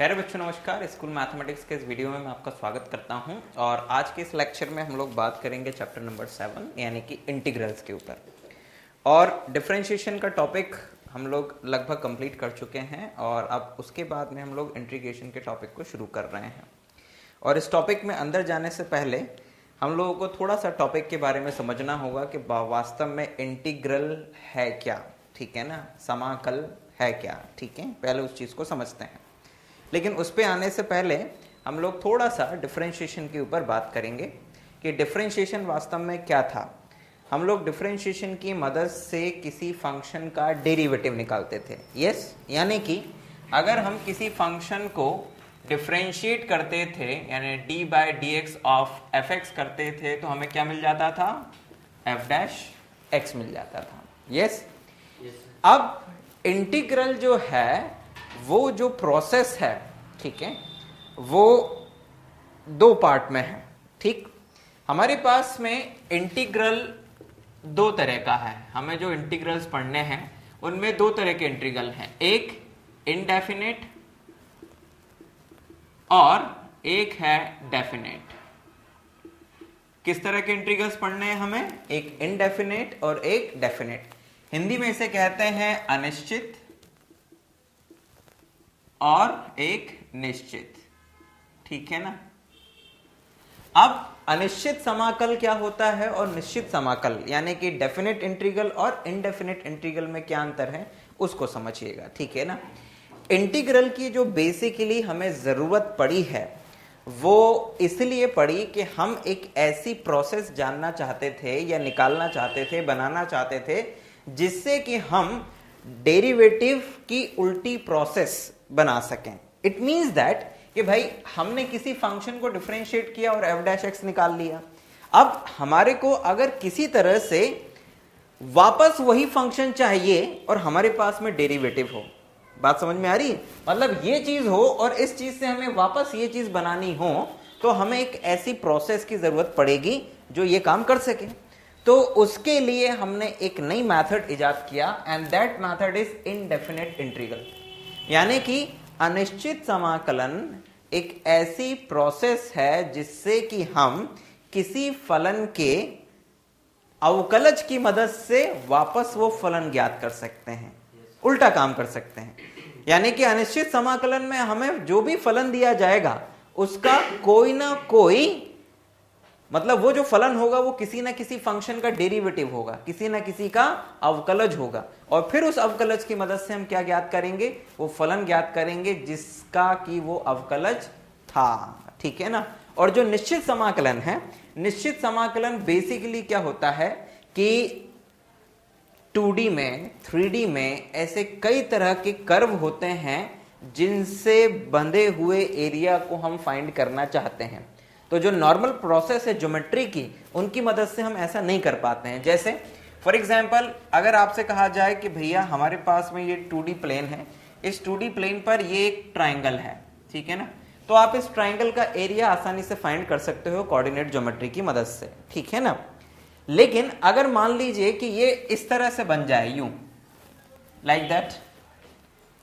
प्यारे बच्चों नमस्कार। स्कूल मैथमेटिक्स के इस वीडियो में मैं आपका स्वागत करता हूं और आज के इस लेक्चर में हम लोग बात करेंगे चैप्टर नंबर 7 यानी कि इंटीग्रल्स के ऊपर। और डिफरेंशिएशन का टॉपिक हम लोग लगभग कंप्लीट कर चुके हैं और अब उसके बाद में हम लोग इंटीग्रेशन के टॉपिक को शुरू कर रहे हैं। और इस टॉपिक में अंदर जाने से पहले हम लोगों को थोड़ा सा टॉपिक के बारे में समझना होगा कि वास्तव में इंटीग्रल है क्या, ठीक है ना, समाकल है क्या, ठीक है। पहले उस चीज़ को समझते हैं, लेकिन उस पे आने से पहले हम लोग थोड़ा सा डिफरेंशिएशन के ऊपर बात करेंगे कि डिफरेंशिएशन वास्तव में क्या था। हम लोग डिफरेंशिएशन की मदद से किसी फंक्शन का डेरिवेटिव निकालते थे, यस, यानी कि अगर हम किसी फंक्शन को डिफरेंशिएट करते थे यानी D by D x of f x करते थे तो हमें क्या मिल जाता था, एफ डैश एक्स मिल जाता था, यस। अब इंटीग्रल जो है वो जो प्रोसेस है, ठीक है, वो दो पार्ट में है, ठीक। हमारे पास में इंटीग्रल दो तरह का है। हमें जो इंटीग्रल्स पढ़ने हैं उनमें दो तरह के इंटीग्रल हैं, एक इनडेफिनेट और एक है डेफिनेट। किस तरह के इंटीग्रल्स पढ़ने हैं हमें, एक इनडेफिनेट और एक डेफिनेट। हिंदी में इसे कहते हैं अनिश्चित और एक निश्चित, ठीक है ना। अब अनिश्चित समाकल क्या होता है और निश्चित समाकल यानी कि डेफिनेट इंटीग्रल और इनडेफिनेट इंटीग्रल में क्या अंतर है उसको समझिएगा, ठीक है ना। इंटीग्रल की जो बेसिकली हमें जरूरत पड़ी है वो इसलिए पड़ी कि हम एक ऐसी प्रोसेस जानना चाहते थे या निकालना चाहते थे, बनाना चाहते थे जिससे कि हम डेरिवेटिव की उल्टी प्रोसेस बना सकें। इट मींस दैट कि भाई हमने किसी फंक्शन को डिफरेंशिएट किया और एफ डैश एक्स निकाल लिया। अब हमारे को अगर किसी तरह से वापस वही फंक्शन चाहिए और हमारे पास में डेरिवेटिव हो, बात समझ में आ रही है, मतलब ये चीज हो और इस चीज से हमें वापस ये चीज बनानी हो तो हमें एक ऐसी प्रोसेस की जरूरत पड़ेगी जो ये काम कर सके। तो उसके लिए हमने एक नई मेथड इजाद किया and that method is indefinite integral, यानी कि अनिश्चित समाकलन एक ऐसी प्रोसेस है जिससे कि हम किसी फलन के अवकलज की मदद से वापस वो फलन ज्ञात कर सकते हैं, उल्टा काम कर सकते हैं। यानी कि अनिश्चित समाकलन में हमें जो भी फलन दिया जाएगा उसका कोई ना कोई मतलब वो जो फलन होगा वो किसी ना किसी फंक्शन का डेरिवेटिव होगा, किसी ना किसी का अवकलज होगा और फिर उस अवकलज की मदद से हम क्या ज्ञात करेंगे, वो फलन ज्ञात करेंगे जिसका कि वो अवकलज था, ठीक है ना। और जो निश्चित समाकलन है, निश्चित समाकलन बेसिकली क्या होता है कि 2D में 3D में ऐसे कई तरह के कर्व होते हैं जिनसे बंधे हुए एरिया को हम फाइंड करना चाहते हैं। तो जो नॉर्मल प्रोसेस है ज्योमेट्री की, उनकी मदद से हम ऐसा नहीं कर पाते हैं। जैसे फॉर एग्जांपल अगर आपसे कहा जाए कि भैया हमारे पास में ये 2D प्लेन है, इस 2D प्लेन पर ये एक ट्राइंगल है, ठीक है ना, तो आप इस ट्राइंगल का एरिया आसानी से फाइंड कर सकते हो कोऑर्डिनेट ज्योमेट्री की मदद से, ठीक है ना। लेकिन अगर मान लीजिए कि ये इस तरह से बन जाए, यूं लाइक दैट,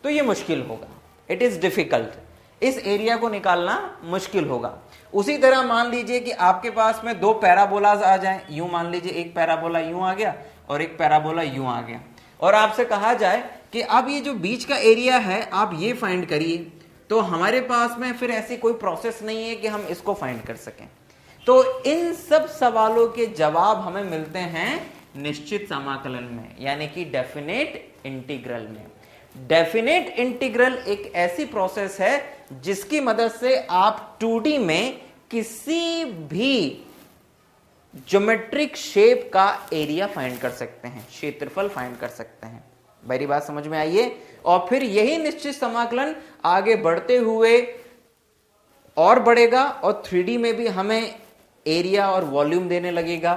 तो ये मुश्किल होगा, इट इज डिफिकल्ट, इस एरिया को निकालना मुश्किल होगा। उसी तरह मान लीजिए कि आपके पास में दो पैराबोलाज आ जाएं, यूं मान लीजिए एक पैराबोला यूं आ गया और एक पैराबोला यूं आ गया, और आपसे कहा जाए कि अब ये जो बीच का एरिया है आप ये फाइंड करिए, तो हमारे पास में फिर ऐसी कोई प्रोसेस नहीं है कि हम इसको फाइंड कर सकें। तो इन सब सवालों के जवाब हमें मिलते हैं निश्चित समाकलन में, यानी कि डेफिनेट इंटीग्रल में। डेफिनेट इंटीग्रल एक ऐसी प्रोसेस है जिसकी मदद से आप 2D में किसी भी ज्योमेट्रिक शेप का एरिया फाइंड कर सकते हैं, क्षेत्रफल फाइंड कर सकते हैं। मेरी बात समझ में आई है। और फिर यही निश्चित समाकलन आगे बढ़ते हुए और बढ़ेगा और 3D में भी हमें एरिया और वॉल्यूम देने लगेगा।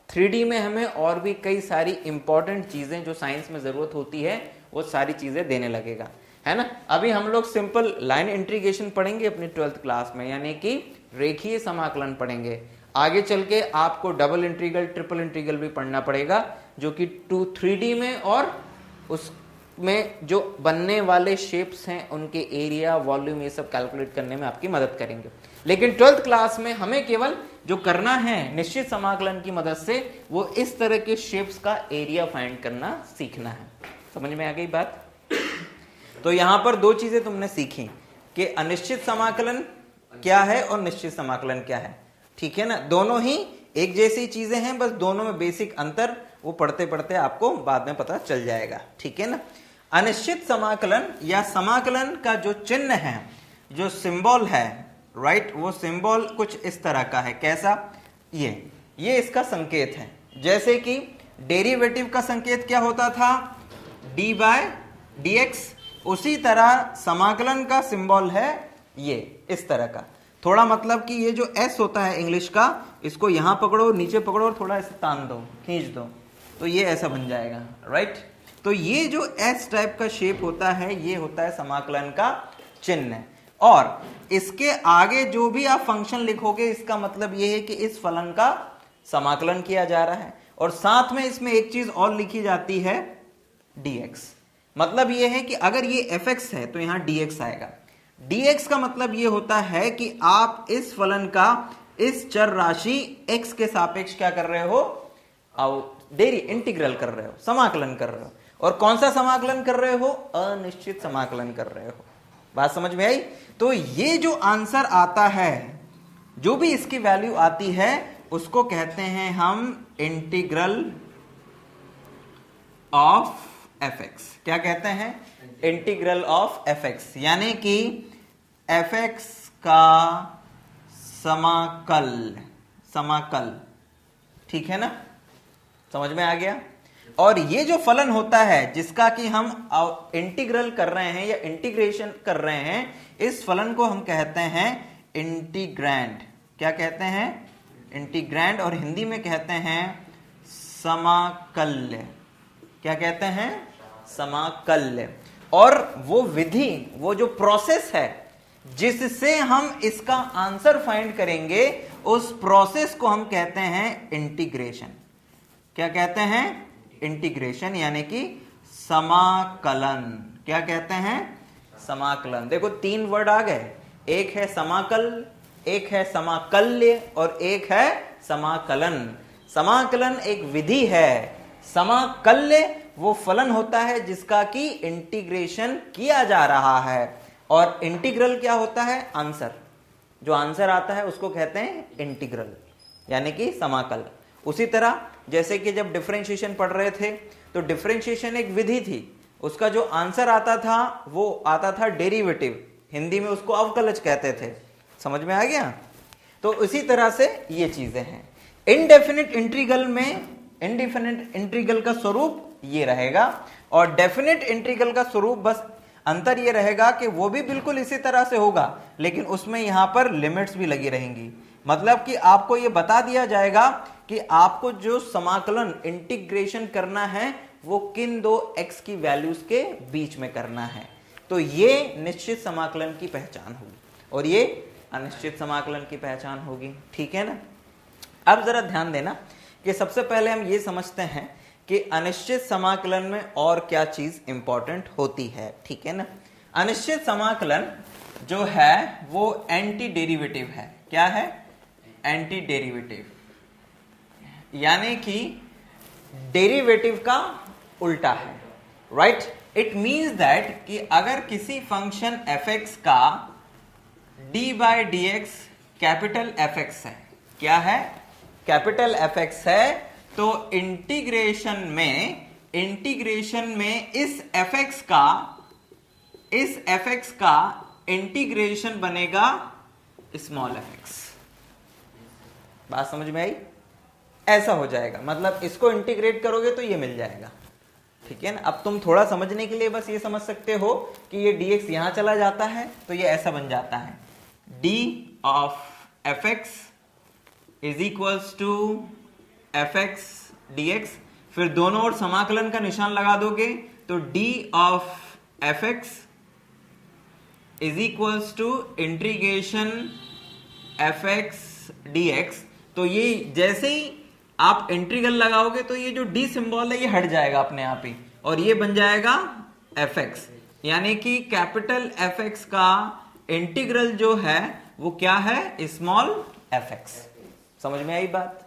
3D में हमें और भी कई सारी इंपॉर्टेंट चीजें जो साइंस में जरूरत होती है वो सारी चीजें देने लगेगा, है ना। अभी हम लोग सिंपल लाइन इंटीग्रेशन पढ़ेंगे अपनी 12th क्लास में, यानी कि रेखीय समाकलन पढ़ेंगे। आगे चल के आपको डबल इंटीग्रल, ट्रिपल इंटीग्रल भी पढ़ना पड़ेगा जो कि 3D में और उस में जो बनने वाले शेप्स हैं उनके एरिया, वॉल्यूम, ये सब कैलकुलेट करने में आपकी मदद करेंगे। लेकिन 12th क्लास में हमें केवल जो करना है निश्चित समाकलन की मदद से, वो इस तरह के शेप्स का एरिया फाइंड करना सीखना है। समझ में आ गई बात? तो यहां पर दो चीजें तुमने सीखी कि अनिश्चित समाकलन क्या है और निश्चित समाकलन क्या है। ठीक है ना, दोनों ही एक जैसी चीजें हैं, बस दोनों में बेसिक अंतर वो पढ़ते पढ़ते आपको बाद में पता चल जाएगा। ठीक है ना। अनिश्चित समाकलन या समाकलन का जो चिन्ह है, जो सिंबल है, राइट, वो सिंबल कुछ इस तरह का है। कैसा? ये इसका संकेत है। जैसे कि डेरिवेटिव का संकेत क्या होता था? D by d x. उसी तरह समाकलन का सिंबल है ये इस तरह का। थोड़ा मतलब कि ये जो एस होता है इंग्लिश का, इसको यहां पकड़ो, नीचे पकड़ो और थोड़ा ऐसे तान दो, खींच दो, तो ये ऐसा बन जाएगा, राइट। तो ये जो एस टाइप का शेप होता है, ये होता है समाकलन का चिन्ह। और इसके आगे जो भी आप फंक्शन लिखोगे, इसका मतलब ये है कि इस फलन का समाकलन किया जा रहा है। और साथ में इसमें एक चीज और लिखी जाती है, dx। मतलब ये है कि अगर ये fx है तो यहां dx आएगा। dx का मतलब ये होता है कि आप इस फलन का इस चर राशि x के सापेक्ष क्या कर रहे हो? इंटीग्रल कर रहे हो, समाकलन कर रहे हो। और कौन सा समाकलन कर रहे हो? अनिश्चित समाकलन कर रहे हो। बात समझ में आई? तो ये जो आंसर आता है, जो भी इसकी वैल्यू आती है, उसको कहते हैं हम इंटीग्रल ऑफ fx। क्या कहते हैं? इंटीग्रल ऑफ fx, यानी कि fx का समाकल। ठीक है ना, समझ में आ गया। और ये जो फलन होता है जिसका कि हम इंटीग्रल कर रहे हैं या इंटीग्रेशन कर रहे हैं, इस फलन को हम कहते हैं इंटीग्रैंड। क्या कहते हैं? इंटीग्रैंड। और हिंदी में कहते हैं समाकल्य। क्या कहते हैं? समाकल्य। और वो विधि, वो जो प्रोसेस है जिससे हम इसका आंसर फाइंड करेंगे, उस प्रोसेस को हम कहते हैं इंटीग्रेशन। क्या कहते हैं? इंटीग्रेशन, यानी कि समाकलन। क्या कहते हैं? समाकलन। देखो 3 वर्ड आ गए, एक है समाकल, एक है समाकल्य और एक है समाकलन। समाकलन एक विधि है, समाकल्य वो फलन होता है जिसका कि इंटीग्रेशन किया जा रहा है। और इंटीग्रल क्या होता है? आंसर। जो आंसर आता है उसको कहते हैं इंटीग्रल, यानी कि समाकल। उसी तरह जैसे कि जब डिफरेंशिएशन पढ़ रहे थे, तो डिफरेंशिएशन एक विधि थी, उसका जो आंसर आता था वो आता था डेरिवेटिव। हिंदी में उसको अवकलज कहते थे। समझ में आ गया? तो इसी तरह से ये चीजें हैं। इनडेफिनिट इंटीग्रल में इनडेफिनिट इंटीग्रल का स्वरूप ये रहेगा, और डेफिनिट इंटीग्रल का स्वरूप बस अंतर ये रहेगा कि वो भी बिल्कुल इसी तरह से होगा, लेकिन उसमें यहां पर लिमिट्स भी लगी रहेंगी। मतलब कि आपको ये बता दिया जाएगा कि आपको जो समाकलन इंटीग्रेशन करना है वो किन दो x की वैल्यूज के बीच में करना है। तो ये निश्चित समाकलन की पहचान होगी और ये अनिश्चित समाकलन की पहचान होगी। ठीक है ना। अब जरा ध्यान देना कि सबसे पहले हम ये समझते हैं कि अनिश्चित समाकलन में और क्या चीज इंपॉर्टेंट होती है। ठीक है ना। अनिश्चित समाकलन जो है वो एंटी डेरिवेटिव है। क्या है? एंटी डेरिवेटिव, यानी कि डेरिवेटिव का उल्टा है, राइट। इट मीन्स दैट कि अगर किसी फंक्शन fx का d by d x capital fx है, क्या है? कैपिटल fx है, तो इंटीग्रेशन में इस fx का इंटीग्रेशन बनेगा स्मॉल fx। बात समझ में आई? ऐसा हो जाएगा, मतलब इसको इंटीग्रेट करोगे तो ये मिल जाएगा। ठीक है ना। अब तुम थोड़ा समझने के लिए बस ये समझ सकते हो कि ये dx यहां चला जाता है तो ये ऐसा बन जाता है, d of fx is equals to fx dx। फिर दोनों ओर समाकलन का निशान लगा दोगे तो d of fx is equals to integration fx dx। तो ये जैसे ही आप इंटीग्रल लगाओगे तो ये जो d सिंबल है ये हट जाएगा अपने आप ही, और ये बन जाएगा एफ एक्स, यानी कि कैपिटल एफ एक्स का इंटीग्रल जो है वो क्या है, स्मॉल एफ एक्स। समझ में आई बात?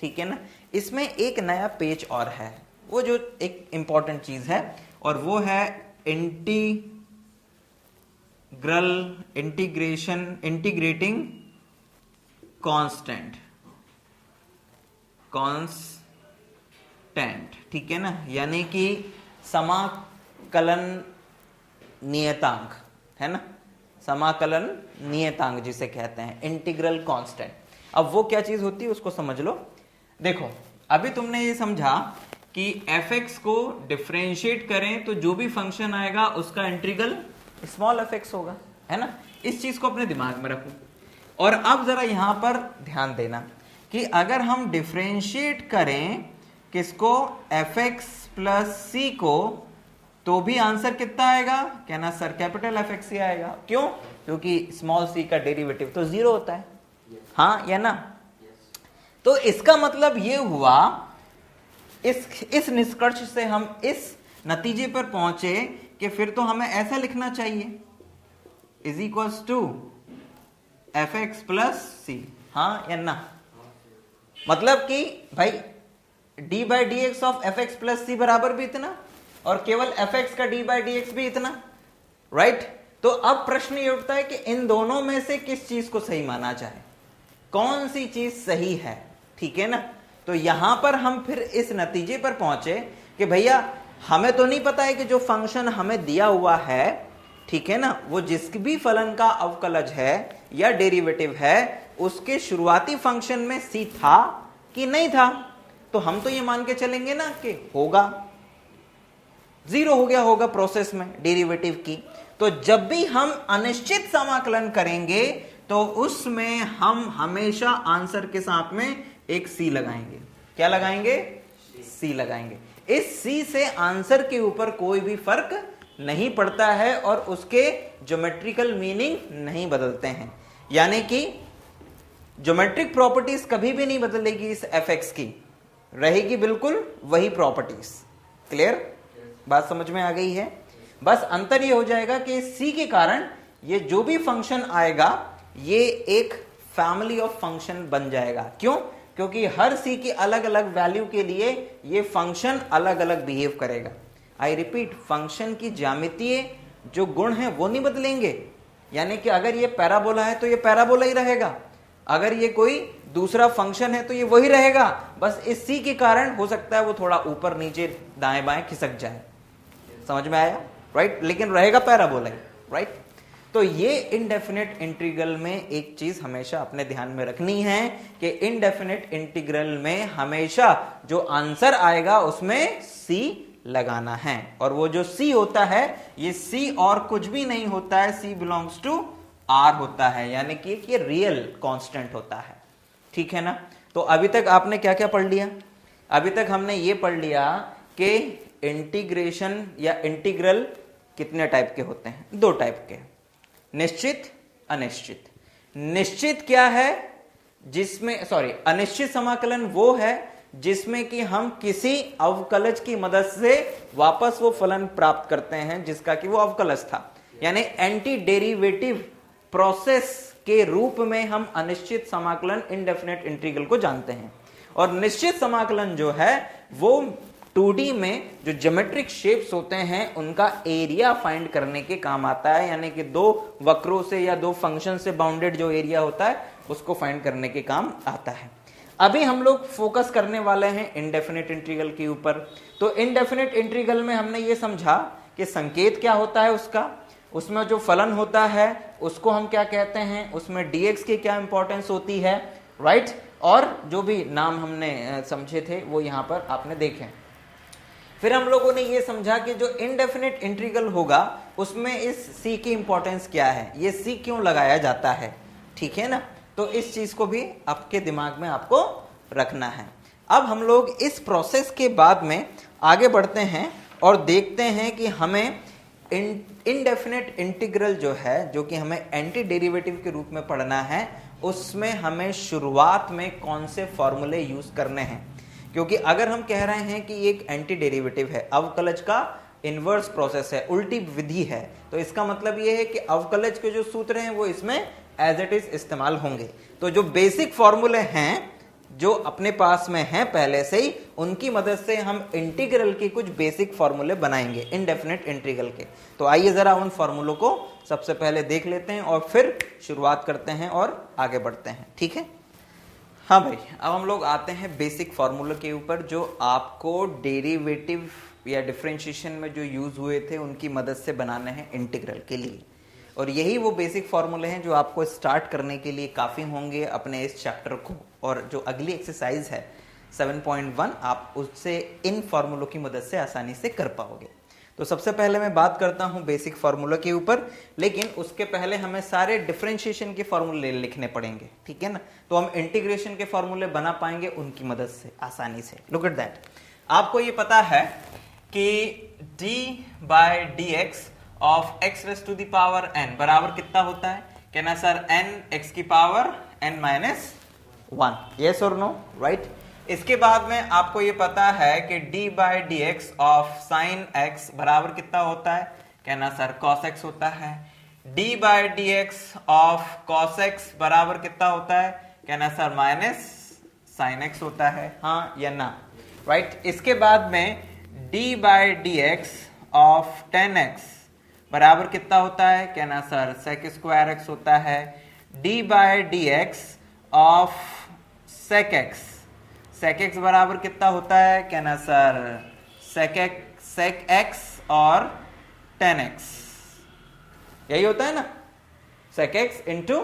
ठीक है ना। इसमें एक नया पेज और है, वो जो एक इंपॉर्टेंट चीज है, और वो है इंटीग्रेटिंग कांस्टेंट। ठीक है ना, यानी कि समाकलन नियतांक है ना, समाकलन नियतांक जिसे कहते हैं, इंटीग्रल कांस्टेंट। अब वो क्या चीज होती है उसको समझ लो। देखो अभी तुमने ये समझा कि f(x) को डिफरेंशिएट करें तो जो भी फंक्शन आएगा उसका इंटीग्रल स्मॉल f(x) होगा, है ना। इस चीज को अपने दिमाग में रखो। और अब जरा यहां पर ध्यान देना कि अगर हम डिफरेंशिएट करें किसको, f(x) प्लस c को, तो भी आंसर कितना आएगा, कहना सर कैपिटल f(x) ही आएगा। क्यों? क्योंकि स्मॉल c का डेरिवेटिव तो 0 होता है, हाँ या ना। तो इसका मतलब ये हुआ, इस निष्कर्ष से हम इस नतीजे पर पहुंचे कि फिर तो हमें ऐसा लिखना चाहिए, is equals to f(x) plus c, हाँ या ना। मतलब कि भाई d by D x of f(x) plus c बराबर भी इतना, और केवल f(x) का d बाई डी एक्स भी इतना, राइट। तो अब प्रश्न ये उठता है कि इन दोनों में से किस चीज को सही माना जाए, कौन सी चीज सही है, ठीक है ना। तो यहां पर हम फिर इस नतीजे पर पहुंचे कि भैया हमें तो नहीं पता है कि जो फंक्शन हमें दिया हुआ है, ठीक है ना, वो जिस भी फलन का अवकलज है या डेरिवेटिव है, उसके शुरुआती फंक्शन में c था कि नहीं था। तो हम तो ये मान के चलेंगे ना कि होगा, 0 हो गया होगा प्रोसेस में डेरिवेटिव की। तो जब भी हम अनिश्चित समाकलन करेंगे तो उसमें हम हमेशा आंसर के साथ में एक c लगाएंगे। क्या लगाएंगे? c लगाएंगे। इस c से आंसर के ऊपर कोई भी फर्क नहीं पड़ता है और उसके ज्योमेट्रिकल मीनिंग नहीं बदलते हैं, यानी कि ज्योमेट्रिक प्रॉपर्टीज कभी भी नहीं बदलेगी, इस f(x) की रहेगी बिल्कुल वही प्रॉपर्टीज। क्लियर? बात समझ में आ गई है? बस अंतर ये हो जाएगा कि c के कारण ये जो भी फंक्शन आएगा ये एक फैमिली ऑफ फंक्शन बन जाएगा। क्यों? क्योंकि हर c की अलग अलग वैल्यू के लिए ये फंक्शन अलग अलग बिहेव करेगा। आई रिपीट, फंक्शन की ज्यामितीय जो गुण हैं वो नहीं बदलेंगे, यानी कि अगर ये पैराबोला है तो ये पैराबोला ही रहेगा, अगर ये कोई दूसरा फंक्शन है तो ये वही रहेगा। बस इस c के कारण हो सकता है वो थोड़ा ऊपर नीचे दाएं बाएं खिसक जाए। समझ में आया? राइट, लेकिन रहेगा पैराबोला ही, राइट। तो ये इनडेफिनेट इंटीग्रल में एक चीज हमेशा अपने ध्यान में रखनी है कि इनडेफिनेट इंटीग्रल में हमेशा जो आंसर आएगा उसमें c लगाना है, और वो जो c होता है ये c और कुछ भी नहीं होता है, c बिलोंग्स टू r होता है, यानी कि ये रियल कांस्टेंट होता है। ठीक है ना। तो अभी तक आपने क्या क्या पढ़ लिया? अभी तक हमने ये पढ़ लिया कि इंटीग्रेशन या इंटीग्रल कितने टाइप के होते हैं, 2 टाइप के, निश्चित अनिश्चित। निश्चित क्या है? जिसमें अनिश्चित समाकलन वो है जिसमें कि हम किसी अवकलज की मदद से वापस वो फलन प्राप्त करते हैं जिसका कि वो अवकलज था, यानी एंटी डेरिवेटिव प्रोसेस के रूप में हम अनिश्चित समाकलन इंडेफिनेट इंटीग्रल को जानते हैं। और निश्चित समाकलन जो है वो 2D में जो ज्योमेट्रिक शेप्स होते हैं उनका एरिया फाइंड करने के काम आता है, यानी कि 2 वक्रों से या 2 फंक्शन से बाउंडेड जो एरिया होता है उसको फाइंड करने के काम आता है। अभी हम लोग फोकस करने वाले हैं इंडेफिनेट इंटीग्रल के ऊपर। तो इंडेफिनेट इंटीग्रल में हमने ये समझा कि संकेत क्या होता है उसका, उसमें जो फलन होता है उसको हम क्या कहते हैं, उसमें dx की क्या इंपॉर्टेंस होती है, राइट। और जो भी नाम हमने समझे थे वो यहां पर आपने देखे। फिर हम लोगों ने ये समझा कि जो इनडेफिनेट इंटीग्रल होगा उसमें इस c की इंपॉर्टेंस क्या है, ये c क्यों लगाया जाता है, ठीक है ना। तो इस चीज को भी आपके दिमाग में आपको रखना है। अब हम लोग इस प्रोसेस के बाद में आगे बढ़ते हैं और देखते हैं कि हमें इनडेफिनेट इंटीग्रल जो है, जो कि हमें एंटी डेरिवेटिव के रूप में पढ़ना है, उसमें हमें शुरुआत में कौन से फॉर्मूले यूज करने हैं। क्योंकि अगर हम कह रहे हैं कि एक एंटी डेरिवेटिव है, अवकलज का इनवर्स प्रोसेस है, उल्टी विधि है। तो इसका मतलब ये है कि अवकलज के जो सूत्र हैं वो इसमें एज इट इज इस्तेमाल होंगे। तो जो बेसिक फॉर्मूले हैं जो अपने पास में हैं पहले से ही, उनकी मदद से हम इंटीग्रल के कुछ बेसिक फॉर्मूले बनाएंगे इनडेफिनेट इंटीग्रल के। तो आइए जरा उन फॉर्मूलों को सबसे पहले देख लेते हैं और फिर शुरुआत करते हैं और आगे बढ़ते हैं, ठीक है। हाँ भाई, अब हम लोग आते हैं बेसिक फॉर्मूले के ऊपर जो आपको डेरिवेटिव या डिफरेंशिएशन में जो यूज हुए थे उनकी मदद से बनाने हैं इंटीग्रल के लिए। और यही वो बेसिक फॉर्मूले हैं जो आपको स्टार्ट करने के लिए काफ़ी होंगे अपने इस चैप्टर को। और जो अगली एक्सरसाइज है 7.1, आप उससे इन फॉर्मूलों की मदद से आसानी से कर पाओगे। तो सबसे पहले मैं बात करता हूं बेसिक फॉर्मूला के ऊपर, लेकिन उसके पहले हमें सारे डिफरेंशिएशन के फॉर्मूले लिखने पड़ेंगे, ठीक है ना। तो हम इंटीग्रेशन के फॉर्मूले बना पाएंगे उनकी मदद से आसानी से। लुक एट दैट, आपको ये पता है कि d/dx of x raise to the power n बराबर कितना होता है? कहना सर n x की पावर n माइनस 1, यस और नो, राइट। इसके बाद में आपको ये पता है कि d/dx ऑफ साइन x बराबर कितना होता है? कहना सर cos x होता है। d/dx ऑफ cos x बराबर कितना होता है? कहना सर माइनस sin x होता है, हाँ या ना, राइट। इसके बाद में d/dx ऑफ tan x बराबर कितना होता है? कहना सर sec स्क्वायर x होता है। d/dx ऑफ sec x बराबर कितना होता है? कहना सर sec x और tan x, यही होता है ना, sec x into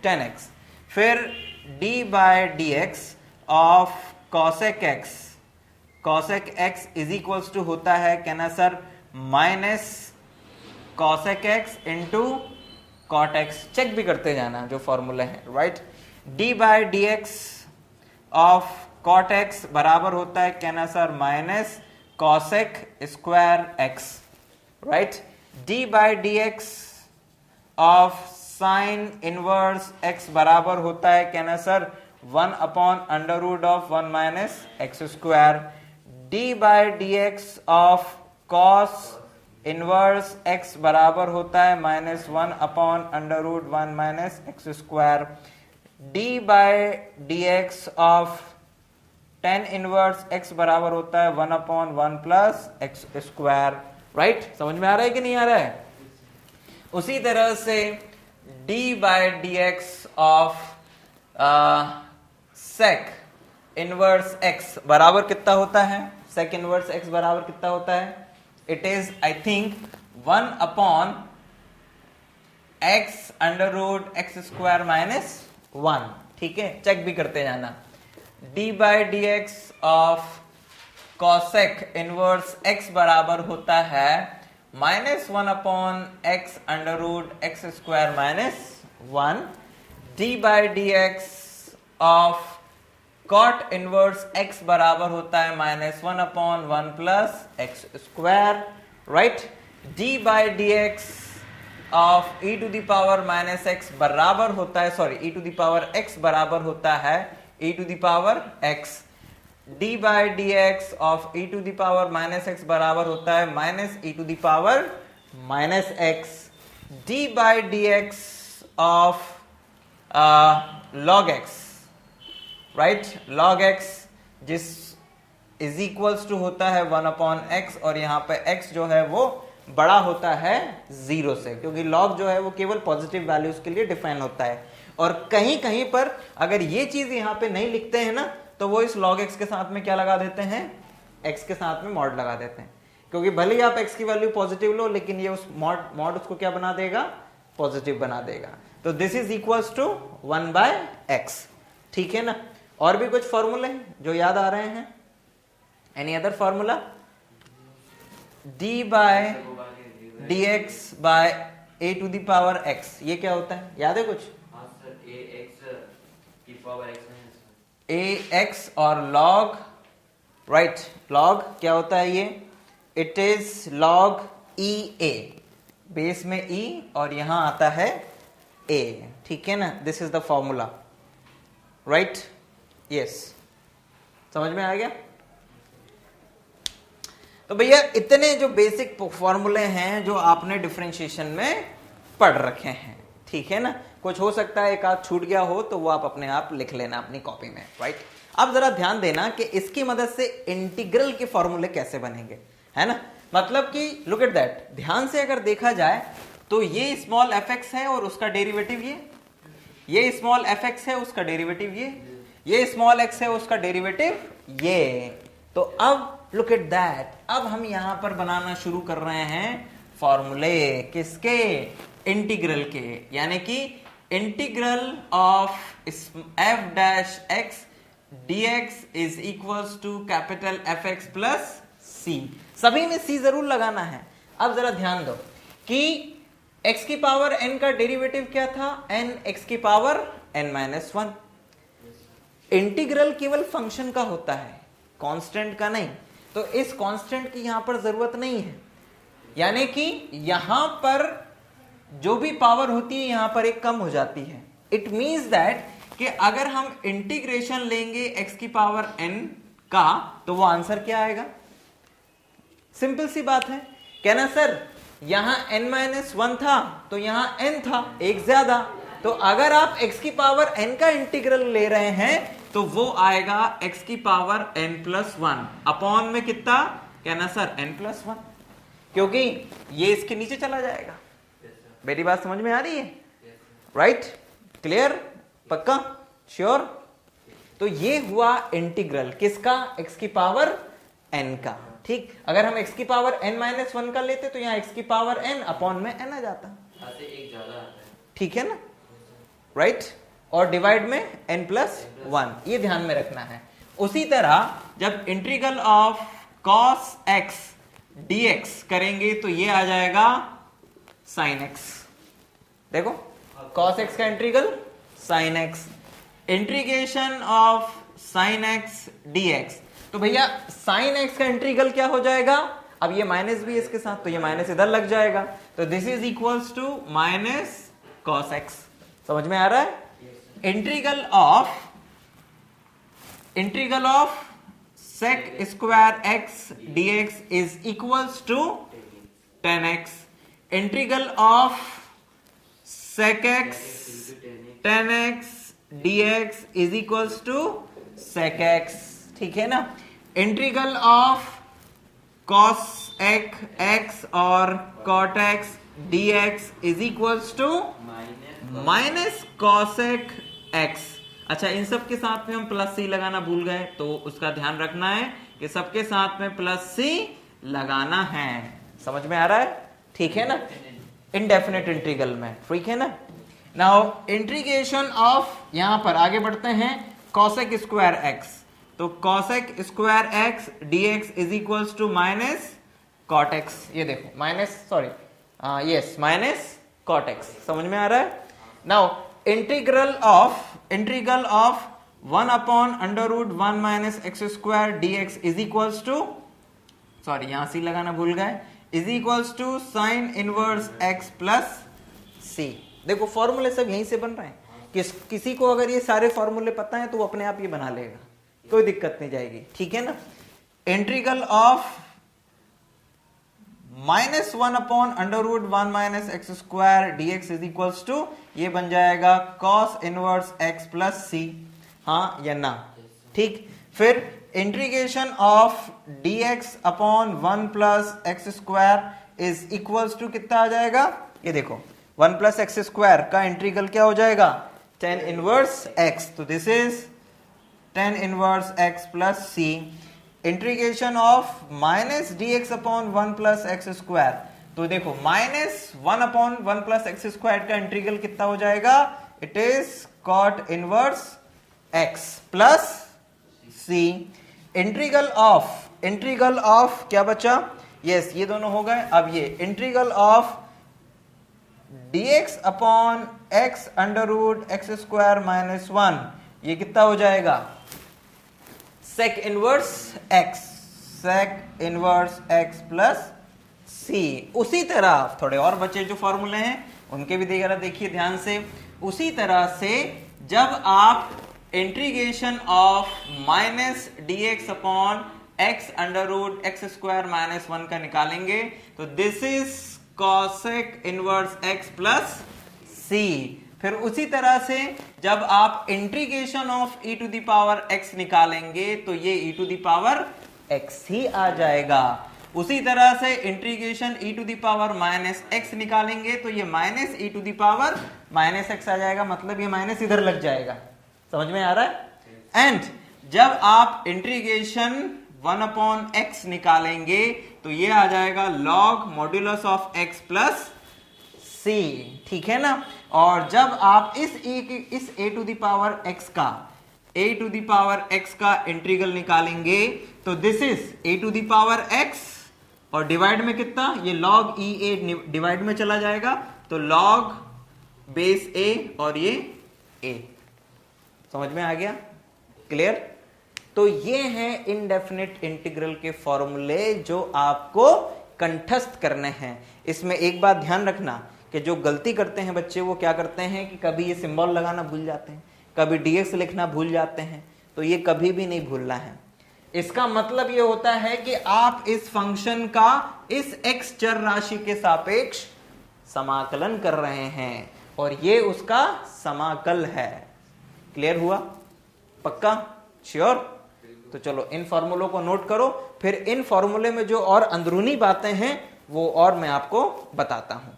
tan x। फिर d/dx of cosec x is equals to होता है, कहना sir minus cosec x into cot x, check भी करते जाना जो फॉर्मूला है, right. d/dx of cot x बराबर होता है, कहना sir minus cosec square x, right. d/dx of sine inverse x बराबर होता है, कहना sir 1 upon under root of 1 minus x square. d/dx of cos inverse x बराबर होता है minus 1 upon under root 1 minus x square. d/dx of tan inverse x बराबर होता है 1 upon 1 plus x square, right. समझ में आ रहा है कि नहीं आ रहा है? उसी तरह से d/dx of sec inverse x बराबर कितना होता है? sec इनवर्स x बराबर कितना होता है? It is I think 1 upon x under root x square minus 1, ठीक है, चेक भी करते जाना। d/dx of cosec inverse x बराबर होता है minus 1 upon x under root x square minus 1। d/dx of cot inverse x बराबर होता है minus 1 upon 1 plus x square, right. d/dx of e to the power minus x बराबर होता है, sorry e to the power x बराबर होता है e to the power x। d/dx of e to the power minus x बराबर होता है minus e to the power minus x। d/dx of log x, right, log x जिस is equals to होता है 1 upon x, और यहाँ पे x जो है वो बड़ा होता है 0 से, क्योंकि log जो है वो केवल पॉजिटिव वैल्यूज के लिए डिफाइन होता है। और कहीं कहीं पर अगर ये चीज यहाँ पे नहीं लिखते हैं ना, तो वो इस log x के साथ में क्या लगा देते हैं? x के साथ में मॉड लगा देते हैं, क्योंकि भले ही आप x की वैल्यू पॉजिटिव लो, लेकिन ये उस मॉड उसको क्या बना देगा? पॉजिटिव बना देगा। तो this is equals to 1/x, ठीक है ना। और भी कुछ फॉर्मूले जो याद आ रहे हैं? Any other formula? d/dx by a to the power x, ये क्या होता है, याद है कुछ? ax और log, राइट, log क्या होता है ये? It is log e_a, base में e और यहां आता है a, ठीक है ना। This is the formula, right, yes, समझ में आ गया? तो भैया इतने जो बेसिक फॉर्मूले हैं जो आपने डिफरेंशिएशन में पढ़ रखे हैं, ठीक है ना। कुछ हो सकता है एक आध छूट गया हो तो वो आप अपने आप लिख लेना अपनी कॉपी में, राइट। अब जरा ध्यान देना कि इसकी मदद से इंटीग्रल के फॉर्मूले कैसे बनेंगे, है ना। मतलब कि लुक एट दैट, ध्यान से अगर देखा जाए तो ये स्मॉल fx है और उसका डेरिवेटिव ये स्मॉल fx है उसका डेरिवेटिव ये स्मॉल x है उसका डेरिवेटिव ये। तो अब लुक एट दैट, अब हम यहां पर बनाना शुरू कर रहे हैं फॉर्मूले किसके, इंटीग्रल के, यानी कि integral of f dash x dx is equals to capital fx plus c। सभी में c जरूर लगाना है। अब जरा ध्यान दो कि x की पावर n का डेरिवेटिव क्या था, n x की पावर n माइनस 1। इंटीग्रल केवल फंक्शन का होता है, कांस्टेंट का नहीं, तो इस कांस्टेंट की यहां पर जरूरत नहीं है। यानी कि यहां पर जो भी पावर होती है यहां पर एक कम हो जाती है। इट मींस दैट कि अगर हम इंटीग्रेशन लेंगे x की पावर n का तो वो आंसर क्या आएगा, सिंपल सी बात है। कहना सर यहां n माइनस 1 था तो यहां n था एक ज्यादा, तो अगर आप x की पावर n का इंटीग्रल ले रहे हैं तो वो आएगा x की पावर n प्लस 1 अपॉन में कितना, कहना सर n प्लस 1, क्योंकि ये इसके नीचे चला जाएगा। मेरी बात समझ में आ रही है, राइट, क्लियर, पक्का, श्योर। तो ये हुआ इंटीग्रल किसका, x की पावर n का, ठीक। अगर हम x की पावर n माइनस 1 का लेते तो यहाँ x की पावर n अपॉन में n आ जाता, एक ज्यादा आता है, ठीक है ना, राइट। और डिवाइड में n प्लस 1, ये ध्यान में रखना है। उसी तरह जब integral of cos x dx करेंगे तो ये आ जाएगा sin x। देखो cos x का integral sin x, integration of sin x dx, तो भैया sin x का इंटीग्रल क्या हो जाएगा, अब ये माइनस भी इसके साथ तो ये माइनस इधर लग जाएगा, तो this is equals to minus cos x। समझ में आ रहा है। Integral of sec square x dx is equals to 10x। Integral of sec x tan x dx is equals to sec x, ठीक है ना। इंटीग्रल ऑफ cos x और cot x dx is equals to minus cosec x। अच्छा, इन सब के साथ में हम प्लस सी लगाना भूल गए, तो उसका ध्यान रखना है कि सबके साथ में प्लस सी लगाना है। समझ में आ रहा है, ठीक है ना, इनडेफिनेट इंटीग्रल में, ठीक है ना। नाउ इंटीग्रेशन ऑफ, यहां पर आगे बढ़ते हैं, cosec स्क्वायर x, तो cosec square x dx is equals to minus cot x। ये देखो minus, sorry, yes, minus cot x। समझ में आ रहा है। Now integral of 1 upon under root 1 minus x square dx is equals to, sorry यहां c लगाना भूल गए, is equals to sine inverse x plus c। देखो फॉर्मूले सब यहीं से बन रहे हैं। किसी को अगर ये सारे फॉर्मूले पता है तो वो अपने आप ये बना लेगा, कोई दिक्कत नहीं जाएगी, ठीक है ना। Integral of minus 1 upon under root 1 minus x square dx is equals to, ये बन जाएगा cos inverse x plus c, हाँ या ना, ठीक। फिर integration of dx upon 1 plus x square is equals to कितना आ जाएगा, ये देखो 1 प्लस एक्स स्क्वायर का इंटीग्रल क्या हो जाएगा, tan इनवर्स x, तो this is tan inverse x plus c। Integration of minus dx upon 1 plus x square, तो देखो minus 1 upon 1 plus x square का इंटीग्रल कितना हो जाएगा, it is cot inverse x plus c। Integral of क्या बचा, yes ये दोनों हो गए। अब ये integral of dx upon x under root x square minus 1, ये कितना हो जाएगा, sec inverse x plus c। उसी तरह थोड़े और बचे जो फॉर्मूले हैं उनके भी देखिए ध्यान से। उसी तरह से जब आप integration of minus dx upon x under root x square minus 1 का निकालेंगे तो this is cosec inverse x plus c। फिर उसी तरह से जब आप integration of e to the power x निकालेंगे तो ये e to the power x ही आ जाएगा। उसी तरह से integration e to the power minus x निकालेंगे तो ये minus e to the power minus x आ जाएगा, मतलब ये माइनस इधर लग जाएगा। समझ में आ रहा है? एंड जब आप इंटीग्रेशन 1 अपॉन x निकालेंगे तो ये आ जाएगा log modulus of x plus c, ठीक है ना। और जब आप इस a to the power x का इंटीग्रल निकालेंगे तो this is a to the power x और डिवाइड में कितना, ये log a डिवाइड में चला जाएगा तो log बेस a और ये a। समझ में आ गया? क्लियर? तो ये है इनडेफिनिट इंटीग्रल के फॉर्मूले जो आपको कंठस्थ करने हैं। इसमें एक बात ध्यान रखना कि जो गलती करते हैं बच्चे वो क्या करते हैं कि कभी ये सिंबल लगाना भूल जाते हैं, कभी dx लिखना भूल जाते हैं। तो ये कभी भी नहीं भूलना है। इसका मतलब ये होता है कि आप इस फंक्शन का इस x चर राशि के सापेक्ष समाकलन कर रहे हैं और ये उसका समाकल है। क्लियर हुआ? पक्का? श्योर? तो चलो इन फॉर्मूलों को नोट करो, फिर इन फॉर्मूले में जो और अंदरूनी बातें हैं वो और मैं आपको बताता हूं।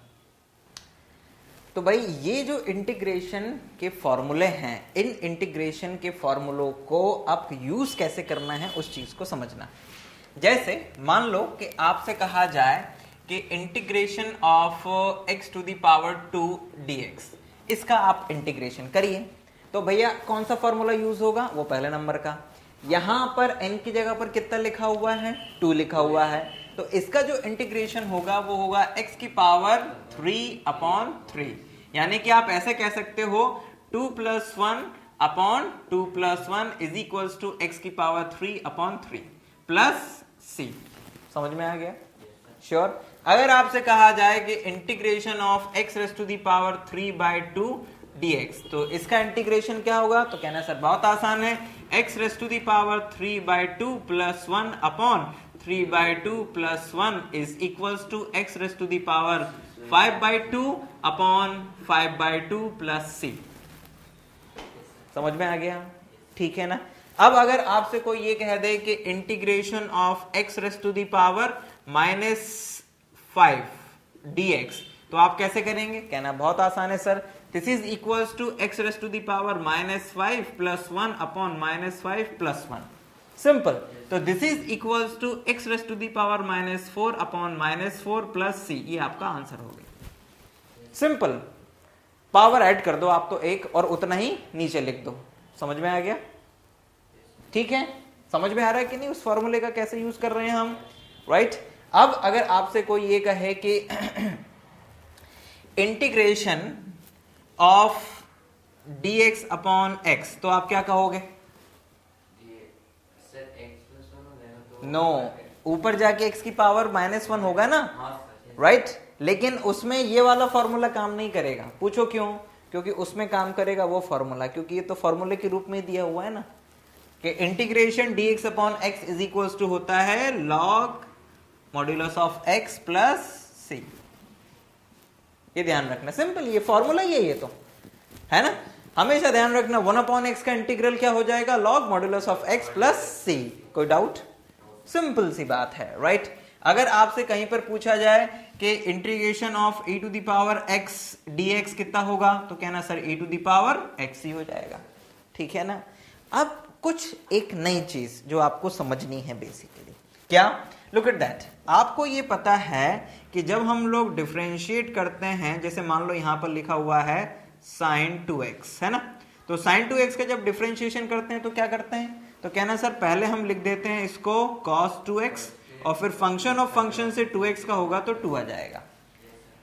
तो भाई ये जो इंटीग्रेशन के फॉर्मूले हैं, इन इंटीग्रेशन के फॉर्मूलों को आप यूज कैसे करना है उस चीज को समझना। जैसे मान लो कि आपसे कहा जाए कि integration of x to the power 2 dx, इसका आप इंटीग्रेशन करिए तो भैया कौन सा फॉर्मूला यूज होगा? वो पहले नंबर का। यहां पर n की जगह पर कितना लिखा हुआ है? 2 लिखा हुआ है। तो इसका जो इंटीग्रेशन होगा वो होगा x की पावर 3 अपॉन 3, यानी कि आप ऐसे कह सकते हो 2 plus 1 upon 2 plus 1 is equals to x की पावर 3 अपॉन 3 प्लस c। समझ में आ गया? श्योर? अगर आपसे कहा जाए कि integration of x raise to the power 3/2 dx, तो इसका इंटीग्रेशन क्या होगा? तो कहना सर बहुत आसान है, x raise to the power 3/2 plus 1 upon 3/2 plus 1 is equals to x raise to the power 5/2 upon 5/2 plus c। समझ में आ गया? ठीक है ना। अब अगर आपसे कोई ये कह दे कि integration of x raise to the power -5 dx, तो आप कैसे करेंगे? कहना बहुत आसान है sir, this is equals to x raise to the power -5 plus 1 upon -5 plus 1। Simple. तो this is equals to x raise to the power -4 upon -4 plus c। ये आपका आंसर हो गया। सिंपल। पावर ऐड कर दो आप तो एक, और उतना ही नीचे लिख दो। समझ में आ गया? ठीक है? समझ में आ रहा है कि नहीं उस फॉर्मूले का कैसे यूज कर रहे हैं हम? राइट? अब अगर आपसे कोई ये कहे कि integration of dx upon x, तो आप क्या कहोगे? नो, ऊपर जाके x की पावर -1 होगा ना, राइट? लेकिन उसमें ये वाला फॉर्मूला काम नहीं करेगा। पूछो क्यों? क्योंकि उसमें काम करेगा वो फॉर्मूला, क्योंकि ये तो फॉर्मूले के रूप में दिया हुआ है ना कि integration dx upon x is equals to होता है log modulus of x plus c। ये ध्यान रखना, सिंपल, ये फॉर्मूला ये तो है ना। हमेशा ध्यान रखना 1 अपॉन x का इंटीग्रल क्या हो जाएगा? log modulus of x plus c। कोई डाउट? सिंपल सी बात है, राइट? अगर आपसे कहीं पर पूछा जाए कि integration of e to the power x dx कितना होगा, तो कहना sir e to the power x ही हो जाएगा। ठीक है ना। अब कुछ एक नई चीज जो आपको समझनी है बेसिकली, क्या? Look at that. आपको ये पता है कि जब हम लोग डिफरेंशिएट करते हैं, जैसे मान लो यहां पर लिखा हुआ है sin 2x, है ना, तो sin 2x का जब डिफरेंशिएशन करते हैं तो क्या करते हैं? तो कहना सर पहले हम लिख देते हैं इसको cos 2x और फिर फंक्शन ऑफ फंक्शन से 2x का होगा तो 2 आ जाएगा।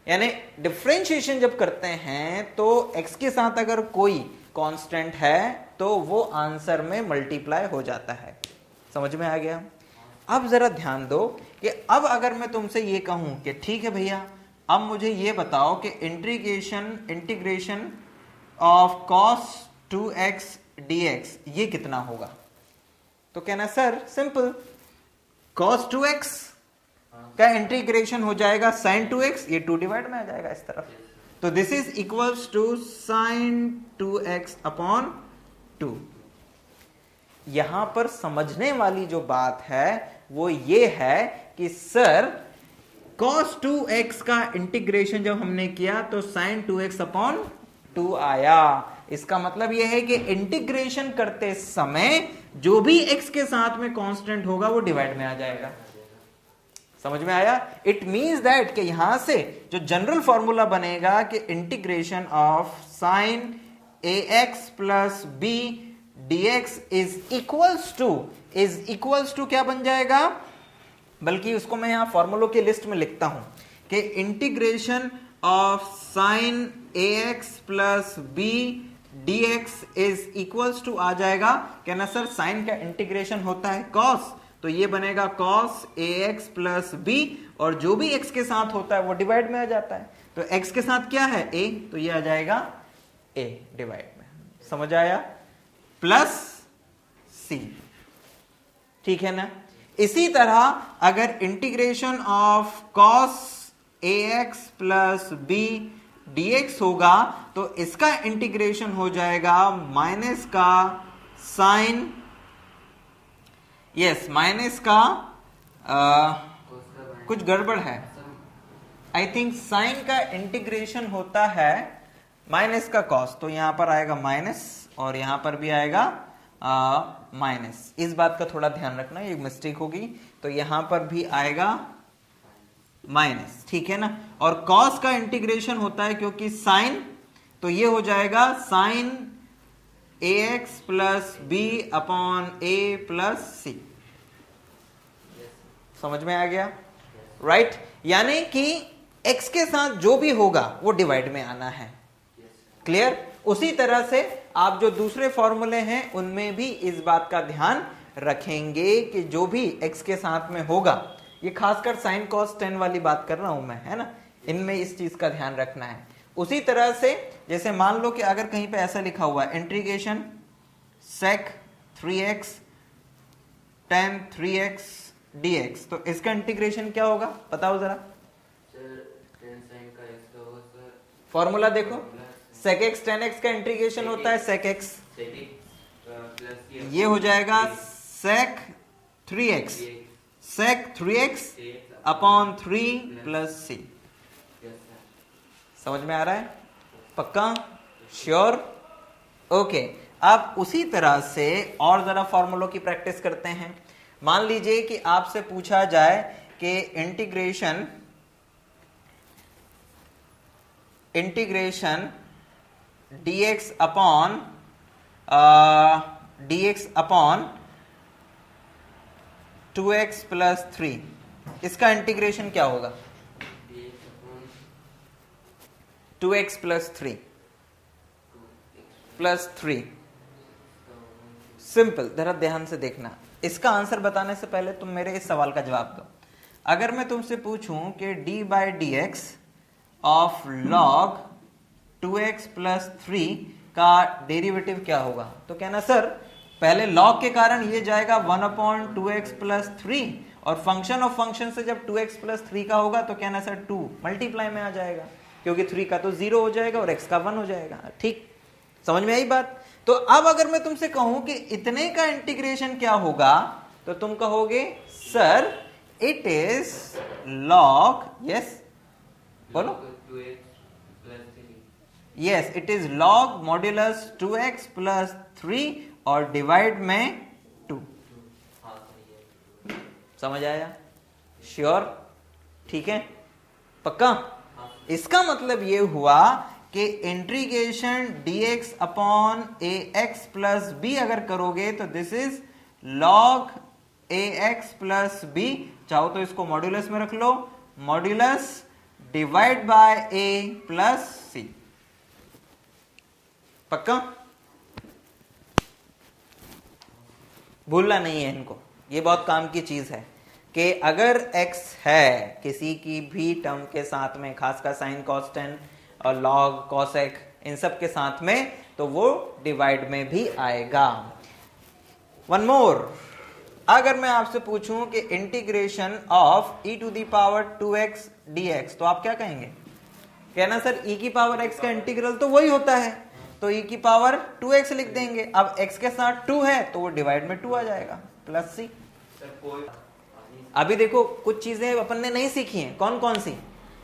यानी डिफरेंशिएशन जब करते हैं तो x के साथ अगर कोई कांस्टेंट है तो वो आंसर में मल्टीप्लाई हो जाता है। समझ में आ गया? अब जरा ध्यान दो कि अब अगर मैं तुमसे ये कहूं कि ठीक है भैया, अब मुझे ये बताओ कि integration of cos 2x dx ये कितना होगा, तो कहना सर सिंपल, cos 2x का इंटीग्रेशन हो जाएगा sin 2x, ये 2 डिवाइड में आ जाएगा इस तरफ, तो this is equals to sin 2x upon 2। यहां पर समझने वाली जो बात है वो ये है कि सर cos 2x का इंटीग्रेशन जब हमने किया तो sin 2x अपॉन 2 आया। इसका मतलब यह है कि इंटीग्रेशन करते समय जो भी x के साथ में कांस्टेंट होगा वो डिवाइड में आ जाएगा। समझ में आया? इट मींस दैट कि यहां से जो जनरल फॉर्मूला बनेगा कि integration of sin ax plus b dx is equals to क्या बन जाएगा, बल्कि उसको मैं यहां फॉर्मूलों की लिस्ट में लिखता हूं कि integration of sin ax plus b dx is equals to आ जाएगा, कहना सर sin का इंटीग्रेशन होता है cos, तो ये बनेगा cos ax प्लस b, और जो भी x के साथ होता है वो डिवाइड में आ जाता है, तो x के साथ क्या है a, तो ये आ जाएगा a डिवाइड में। समझ आया? प्लस c, ठीक है ना। इसी तरह अगर integration of cos ax plus b dx होगा तो इसका इंटीग्रेशन हो जाएगा माइनस का साइन, माइनस का कुछ गड़बड़ है, आई थिंक साइन का इंटीग्रेशन होता है माइनस का कॉस, तो यहां पर आएगा माइनस और यहां पर भी आएगा माइनस। इस बात का थोड़ा ध्यान रखना, ये मिस्टेक होगी, तो यहां पर भी आएगा माइनस, ठीक है ना। और कॉस का इंटीग्रेशन होता है क्योंकि साइन, तो ये हो जाएगा sine ax plus b upon a plus c। समझ में आ गया? राइट यानी कि x के साथ जो भी होगा वो डिवाइड में आना है। क्लियर? उसी तरह से आप जो दूसरे फॉर्मूले हैं उनमें भी इस बात का ध्यान रखेंगे कि जो भी x के साथ में होगा, ये खासकर साइन कॉस टेन वाली बात कर रहा हूं मैं, है ना, इनमें इस चीज का ध्यान रखना है। उसी तरह से जैसे मान लो कि अगर कहीं पे ऐसा लिखा हुआ है integration sec 3x tan 3x dx, तो इसका इंटीग्रेशन क्या होगा बताओ जरा। फॉर्मूला देखो, sec x tan x का इंटीग्रेशन होता है sec x, ये हो जाएगा sec 3x upon 3 plus c। समझ में आ रहा है? पक्का? श्योर? ओके। अब उसी तरह से और जरा फॉर्मूलों की प्रैक्टिस करते हैं। मान लीजिए कि आपसे पूछा जाए कि integration dx upon 2x plus 3, इसका इंटीग्रेशन क्या होगा? 2x plus 3 plus 3। सिंपल, जरा ध्यान से देखना। इसका आंसर बताने से पहले तुम मेरे इस सवाल का जवाब दो। अगर मैं तुमसे पूछूं कि d by D x of log 2x plus 3 का डेरिवेटिव क्या होगा, तो कहना सर पहले लॉग के कारण ये जाएगा 1 अपॉन 2x प्लस 3, और फंक्शन ऑफ फंक्शन से जब 2x प्लस 3 का होगा तो कहना सर 2 मल्टीप्लाई में आ जाएगा, क्योंकि 3 का तो 0 हो जाएगा और x का 1 हो जाएगा। ठीक, समझ में आई बात? तो अब अगर मैं तुमसे कहूं कि इतने का इंटीग्रेशन क्या होगा, तो तुम कहोगे sir it is log, yes बोलो, yes it is log modulus 2x plus 3 और डिवाइड में 2। समझ आया? श्योर? ठीक है, पक्का? इसका मतलब ये हुआ कि integration dx upon ax plus b अगर करोगे तो this is log ax plus b, चाहो तो इसको मॉड्यूलस में रख लो, modulus divide by a plus c। पक्का? भूलना नहीं है इनको, ये बहुत काम की चीज है कि अगर x है किसी की भी टर्म के साथ में, खासकर साइन कॉस टेन और लॉग कॉसेक, इन सब के साथ में, तो वो डिवाइड में भी आएगा। वन मोर, अगर मैं आपसे पूछूं कि integration of e to the power 2x dx, तो आप क्या कहेंगे? कहना सर e की पावर x का इंटीग्रल तो वही होता है, तो e की पावर 2x लिख देंगे। अब x के साथ 2 है तो वो डिवाइड में 2 आ जाएगा प्लस c। अभी देखो कुछ चीजें अपन ने नहीं सीखी हैं। कौन कौन सी?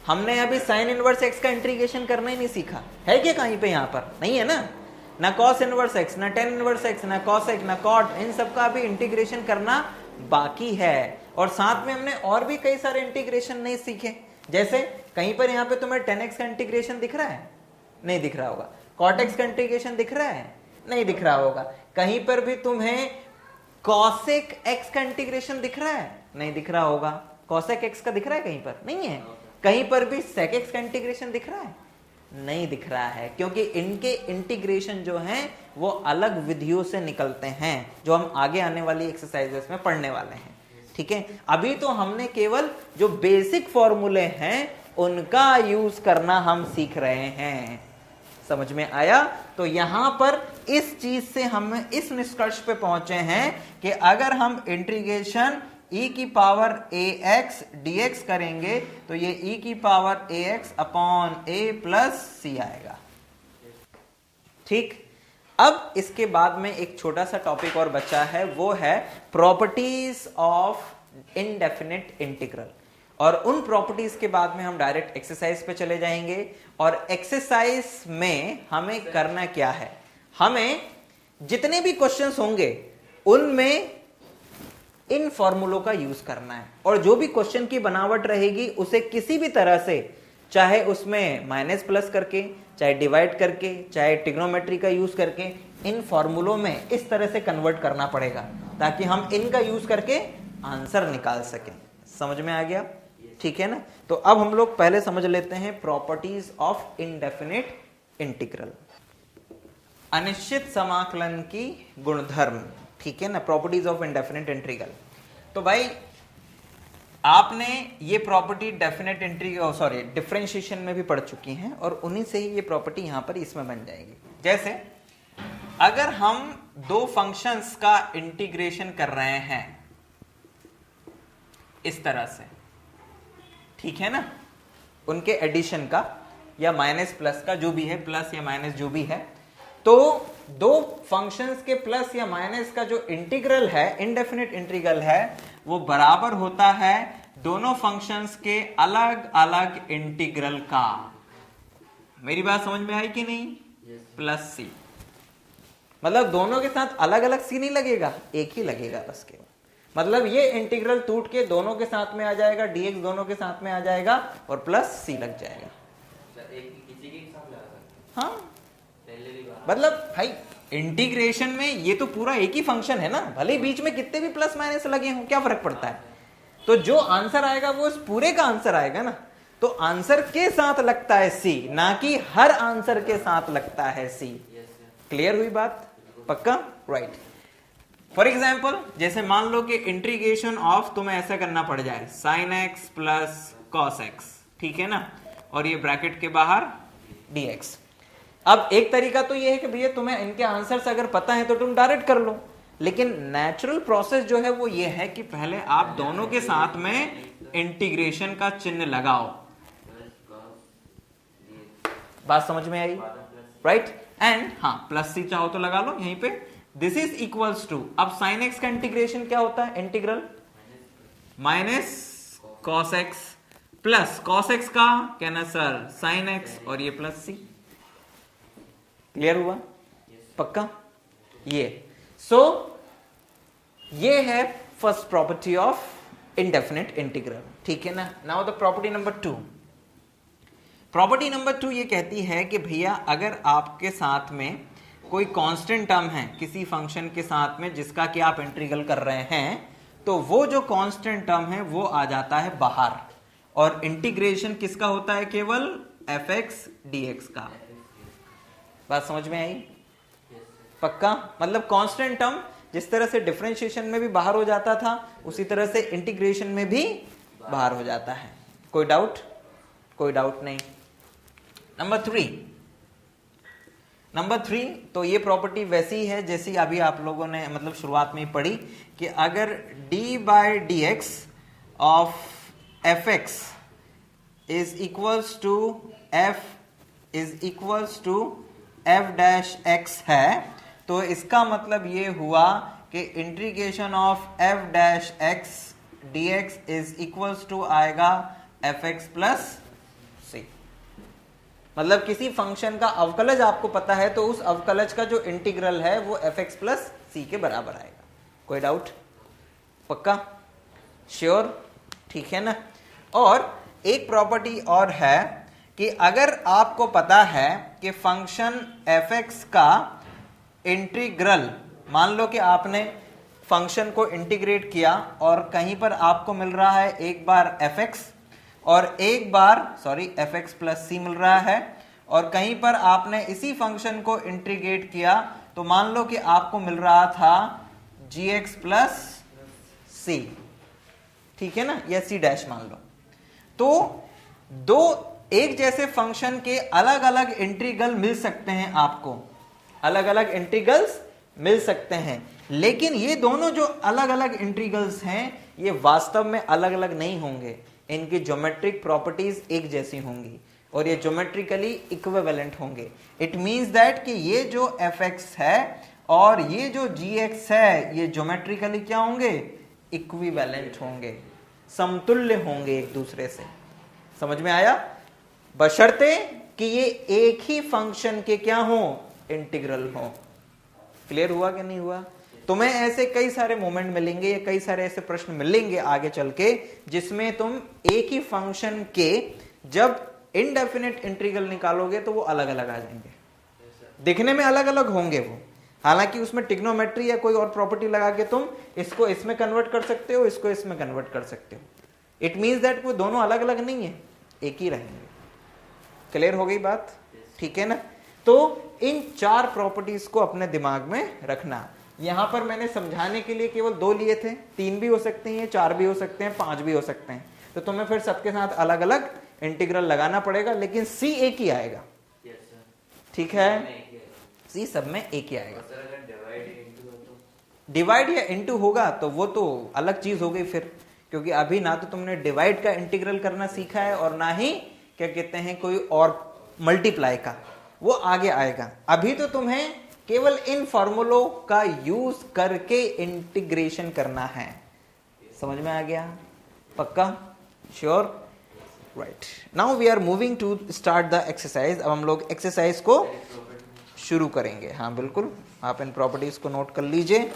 हमने अभी साइन इनवर्स x का इंटीग्रेशन करना ही नहीं सीखा है क्या? कहीं पे यहाँ पर नहीं है ना कॉस इनवर्स x, ना टेन इनवर्स x, ना कॉस x, ना कॉट, इन सब का अभी इंटीग्रेशन करना बाकी है। और साथ में हमने और भी कई सारे इंटीग्रेशन नहीं सीखे। जैसे कहीं पर यहाँ पे तुम्हें 10x का इंटीग्रेशन दिख रहा है? नहीं दिख रहा होगा। cot x का इंटीग्रेशन दिख रहा है? नहीं दिख रहा होगा। कहीं पर भी तुम्हें cosec x का इंटीग्रेशन दिख रहा है? नहीं दिख रहा होगा। cosec x का दिख रहा है कहीं पर? नहीं है। कहीं पर भी sec x का इंटीग्रेशन दिख रहा है? नहीं दिख रहा है, क्योंकि इनके इंटीग्रेशन जो हैं वो अलग विधियों से निकलते हैं, जो हम आगे आने वाली एक्सरसाइजेस में पढ़ने वाले हैं। ठीक है, अभी तो हमने केवल जो बेसिक फॉर्मूले हैं उनका यूज करना हम सीख रहे हैं। समझ में आया? तो यहां पर इस चीज से हम इस निष्कर्ष पे पहुंचे हैं कि अगर हम इंटीग्रेशन e की पावर ax dx करेंगे तो ये e की power ax upon a plus c आएगा। ठीक, अब इसके बाद में एक छोटा सा टॉपिक और बचा है, वो है प्रॉपर्टीज ऑफ इनडेफिनिट इंटीग्रल। और उन प्रॉपर्टीज के बाद में हम डायरेक्ट एक्सरसाइज पे चले जाएंगे। और एक्सरसाइज में हमें करना क्या है? हमें जितने भी क्वेश्चंस होंगे उनमें इन फॉर्मूलों का यूज करना है, और जो भी क्वेश्चन की बनावट रहेगी उसे किसी भी तरह से, चाहे उसमें माइनस प्लस करके, चाहे डिवाइड करके, चाहे ट्रिग्नोमेट्री का यूज करके, इन फॉर्मूलों में इस तरह से कन्वर्ट करना पड़ेगा ताकि हम इनका यूज करके आंसर निकाल सकें। समझ में आ गया? ठीक है ना? तो अब हम लोग पहले समझ लेते हैं प्रॉपर्टीज ऑफ इनडेफिनिट इंटीग्रल, अनिश्चित समाकलन की गुणधर्म। ठीक है ना, प्रॉपर्टीज ऑफ इनडेफिनिट इंटीग्रल। तो भाई आपने ये property definite integral sorry differentiation में भी पढ़ चुकी हैं, और उन्हीं से ही ये प्रॉपर्टी यहां पर इसमें बन जाएगी। जैसे अगर हम दो फंक्शंस का इंटीग्रेशन कर रहे हैं इस तरह से, ठीक है ना, उनके एडिशन का या माइनस प्लस का, जो भी है, प्लस या माइनस जो भी है, तो दो फंक्शंस के प्लस या माइनस का जो इंटीग्रल है, इनडेफिनिट इंटीग्रल है, वो बराबर होता है दोनों फंक्शंस के अलग अलग इंटीग्रल का। मेरी बात समझ में आई कि नहीं? प्लस सी, मतलब दोनों के साथ अलग अलग सी नहीं लगेगा, एक ही लगेगा बस के। मतलब ये इंटीग्रल टूट के दोनों के साथ में आ जाएगा, dx दोनों के साथ में आ जाएगा और प्लस सी लग जाएगा। हाँ, मतलब भाई इंटीग्रेशन में ये तो पूरा एक ही फंक्शन है ना, भले बीच में कितने भी प्लस माइनस लगे हों, क्या फर्क पड़ता है? तो जो आंसर आएगा वो इस पूरे का आंसर आएगा ना। तो आंसर के साथ लगता है सी, ना कि हर आंसर के साथ लगता है सी। क्लियर हुई बात? पक्का? राइट। फॉर एग्जाम्पल, जैसे मान लो कि इंटीग्रेशन ऑफ तुम्हें ऐसा करना पड़ जाए sine x plus cos x, ठीक है ना, और ये ब्रैकेट के बाहर dx। अब एक तरीका तो ये है कि भैया तुम्हें इनके आंसर्स अगर पता है तो तुम डायरेक्ट कर लो, लेकिन नेचुरल प्रोसेस जो है वो ये है कि पहले आप दोनों के साथ में इंटीग्रेशन का चिन्ह लगाओ। बात समझ में आई? राइट। एंड हाँ, प्लस सी चाहो तो लगा लो यहीं पे। दिस इज इक्वल्स टू, अब साइन एक्स का इंटीग्रेशन क्या होता है? Integral minus cos x plus cos x का कहना सर साइन एक्स, और ये प्लस सी। क्लियर हुआ? पक्का? ये ये है first property of indefinite integral. ठीक है ना? Now the property number 2। Property number 2 ये कहती है कि भैया अगर आपके साथ में कोई कांस्टेंट टर्म है किसी फंक्शन के साथ में जिसका कि आप इंटीग्रल कर रहे हैं, तो वो जो कांस्टेंट टर्म है वो आ जाता है बाहर, और इंटीग्रेशन किसका होता है? केवल fx dx का। बात समझ में आई? पक्का? मतलब कांस्टेंट टर्म जिस तरह से डिफरेंशिएशन में भी बाहर हो जाता था, उसी तरह से इंटीग्रेशन में भी बाहर हो जाता है। कोई डाउट? कोई डाउट नहीं। नंबर 3, तो ये प्रॉपर्टी वैसी है जैसी अभी आप लोगों ने मतलब शुरुआत में ही पढ़ी कि अगर d by D x of f x is equals to f dash x है, तो इसका मतलब ये हुआ कि integration of f dash x d x is equals to आएगा एफ एक्स प्लस सी। मतलब किसी फंक्शन का अवकलज आपको पता है तो उस अवकलज का जो इंटीग्रल है वो एफ एक्स प्लस सी के बराबर आएगा। कोई डाउट? पक्का? श्योर? ठीक है ना। और एक प्रॉपर्टी और है कि अगर आपको पता है कि फंक्शन एफ एक्स का इंटीग्रल, मान लो कि आपने फंक्शन को इंटीग्रेट किया और कहीं पर आपको मिल रहा है एक बार एफ एक्स और एक बार एफ एक्स प्लस सी मिल रहा है, और कहीं पर आपने इसी फंक्शन को इंटीग्रेट किया तो मान लो कि आपको मिल रहा था जी एक्स प्लस सी, ठीक है ना, या सी डैश मान लो। तो दो एक जैसे फंक्शन के अलग अलग इंटीग्रल मिल सकते हैं, आपको अलग अलग इंटीग्रल्स मिल सकते हैं, लेकिन ये दोनों जो अलग अलग इंटीग्रल्स हैं ये वास्तव में अलग अलग नहीं होंगे, इनकी ज्योमेट्रिक प्रॉपर्टीज एक जैसी होंगी और ये ज्योमेट्रिकली इक्विवेलेंट होंगे। इट मींस दैट कि ये जो एफ एक्स है और ये जो जी एक्स है ये ज्योमेट्रिकली क्या होंगे? इक्विवेलेंट होंगे, समतुल्य होंगे एक दूसरे से। समझ में आया? बशर्ते कि ये एक ही फंक्शन के क्या हो? इंटीग्रल हो। क्लियर हुआ कि नहीं हुआ? तुम्हें ऐसे कई सारे मोमेंट मिलेंगे या कई सारे ऐसे प्रश्न मिलेंगे आगे चल के जिसमें तुम एक ही फंक्शन के जब इनडेफिनेट इंटीग्रल निकालोगे तो वो अलग अलग आ जाएंगे, दिखने में अलग अलग होंगे वो, हालांकि उसमें ट्रिग्नोमेट्री या कोई और प्रॉपर्टी लगा के तुम इसको इसमें कन्वर्ट कर सकते हो, इसको इसमें कन्वर्ट कर सकते हो। इट मींस दैट वो दोनों अलग अलग नहीं है, एक ही रहेंगे। क्लियर हो गई बात? ठीक है ना। तो इन चार प्रॉपर्टीज को अपने दिमाग में रखना। यहां पर मैंने समझाने के लिए केवल दो लिए थे, तीन भी हो सकते हैं, चार भी हो सकते हैं, पांच भी हो सकते हैं, तो तुम्हें फिर सबके साथ अलग अलग इंटीग्रल लगाना पड़ेगा, लेकिन सी एक ही आएगा। ठीक है, सी सब में एक ही आएगा। डिवाइड या इनटू होगा तो वो तो अलग चीज हो गई फिर, क्योंकि अभी ना तो तुमने डिवाइड का इंटीग्रल करना सीखा है और ना ही क्या कहते हैं कोई और मल्टीप्लाई का, वो आगे आएगा। अभी तो तुम्हें केवल इन फॉर्मूलों का यूज करके इंटीग्रेशन करना है। समझ में आ गया? पक्का? Sure? Right. Now we are moving to start the exercise. अब हम लोग एक्सरसाइज को शुरू करेंगे। हाँ बिल्कुल, आप इन प्रॉपर्टीज को नोट कर लीजिए।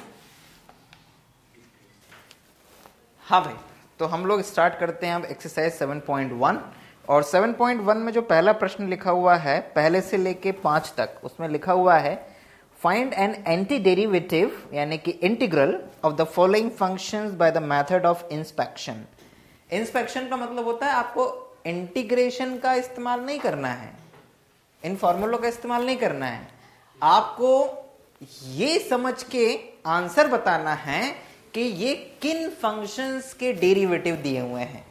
हाँ भाई, तो हम लोग स्टार्ट करते हैं अब एक्सरसाइज 7.1। और 7.1 में जो पहला प्रश्न लिखा हुआ है पहले से लेके 5 तक, उसमें लिखा हुआ है फाइंड एन एंटी डेरिवेटिव यानी कि integral of the following functions by the method of inspection. Inspection का मतलब होता है आपको इंटीग्रेशन का इस्तेमाल नहीं करना है, इन फॉर्मूलों का इस्तेमाल नहीं करना है, आपको ये समझ के आंसर बताना है कि ये किन फंक्शंस के डेरिवेटिव दिए हुए हैं,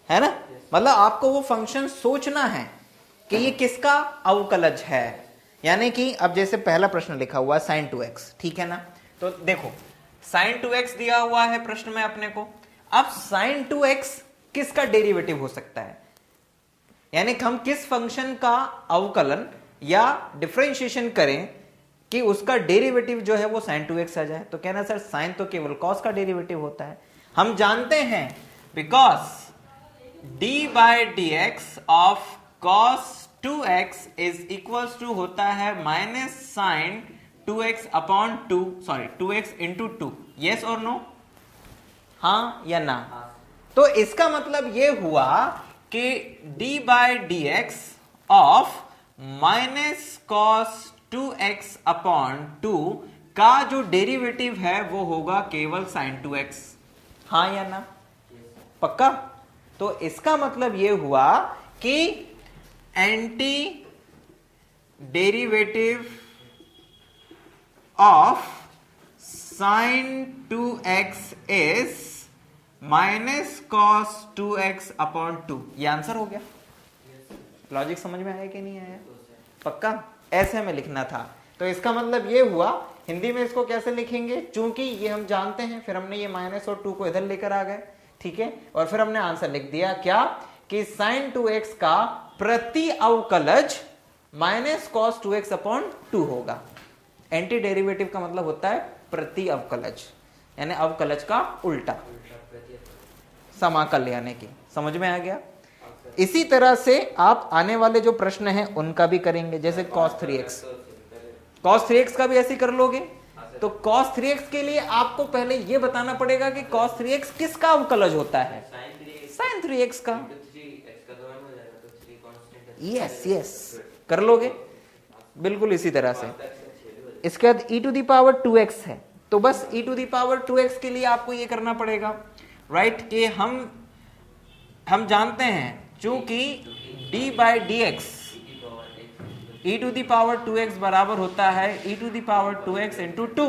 है ना। मतलब आपको वो फंक्शन सोचना है कि ये किसका अवकलज है। यानी कि अब जैसे पहला प्रश्न लिखा हुआ sin 2x, ठीक है ना। तो देखो sin 2x दिया हुआ है प्रश्न में अपने को। अब sin 2x किसका डेरिवेटिव हो सकता है, यानी हम किस फंक्शन का अवकलन या डिफरेंशिएशन करें कि उसका डेरिवेटिव जो है वो sin 2x आ जाए। तो कहना सर sin तो केवल cos का डेरिवेटिव होता है। हम जानते हैं because d by dx of cos 2x is equals to होता है minus sine 2x upon 2, sorry 2x into 2। Yes और नो? हाँ या ना? तो इसका मतलब ये हुआ कि d by dx of minus cos 2x upon 2 का जो डेरिवेटिव है वो होगा केवल sin 2x। हाँ या ना? पक्का? तो इसका मतलब ये हुआ कि anti derivative of sin 2x is minus cos 2x upon 2। ये आंसर हो गया। लॉजिक समझ में आया कि नहीं आया? पक्का? ऐसे हमें लिखना था, तो इसका मतलब ये हुआ, हिंदी में इसको कैसे लिखेंगे, चूंकि ये हम जानते हैं, फिर हमने ये माइनस और 2 को इधर लेकर आ गए, ठीक है, और फिर हमने आंसर लिख दिया क्या कि sin 2x का प्रति अवकलज माइनस कॉस 2x अपॉन 2 होगा। एंटी डेरिवेटिव का मतलब होता है प्रति अवकलज, यानी अवकलज का उल्टा, समाकल यानी कि, समझ में आ गया। इसी तरह से आप आने वाले जो प्रश्न हैं उनका भी करेंगे, जैसे cos 3x, cos 3x का भी ऐसे कर लोगे। तो cos 3x के लिए आपको पहले ये बताना पड़ेगा कि cos 3x किसका अवकलज होता है, sin 3x का। यस यस, कर लोगे बिल्कुल इसी तरह से। इसके बाद e to the power 2x है, तो बस e to the power 2x के लिए आपको ये करना पड़ेगा, राइट, कि हम जानते हैं चूंकि d by D x e to the power 2x बराबर होता है e to the power 2x into 2,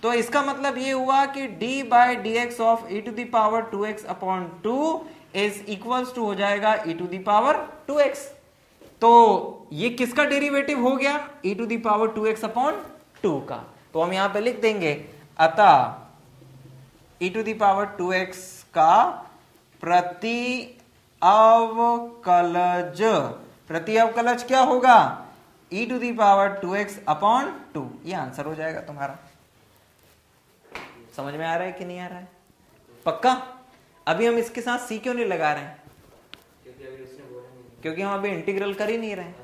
तो इसका मतलब ये हुआ कि d by D x of e to the power 2x upon 2 is equals to हो जाएगा e to the power 2x। तो ये किसका डेरिवेटिव हो गया, e to the power 2x upon 2 का। तो हम यहां पे लिख देंगे अतः e to the power 2x का प्रति अवकलज क्या होगा, e to the power 2x upon 2। ये आंसर हो जाएगा तुम्हारा। समझ में आ रहा है कि नहीं आ रहा है, पक्का। अभी हम इसके साथ c क्यों नहीं लगा रहे हैं, क्योंकि हम अभी इंटीग्रल कर ही नहीं रहे हैं।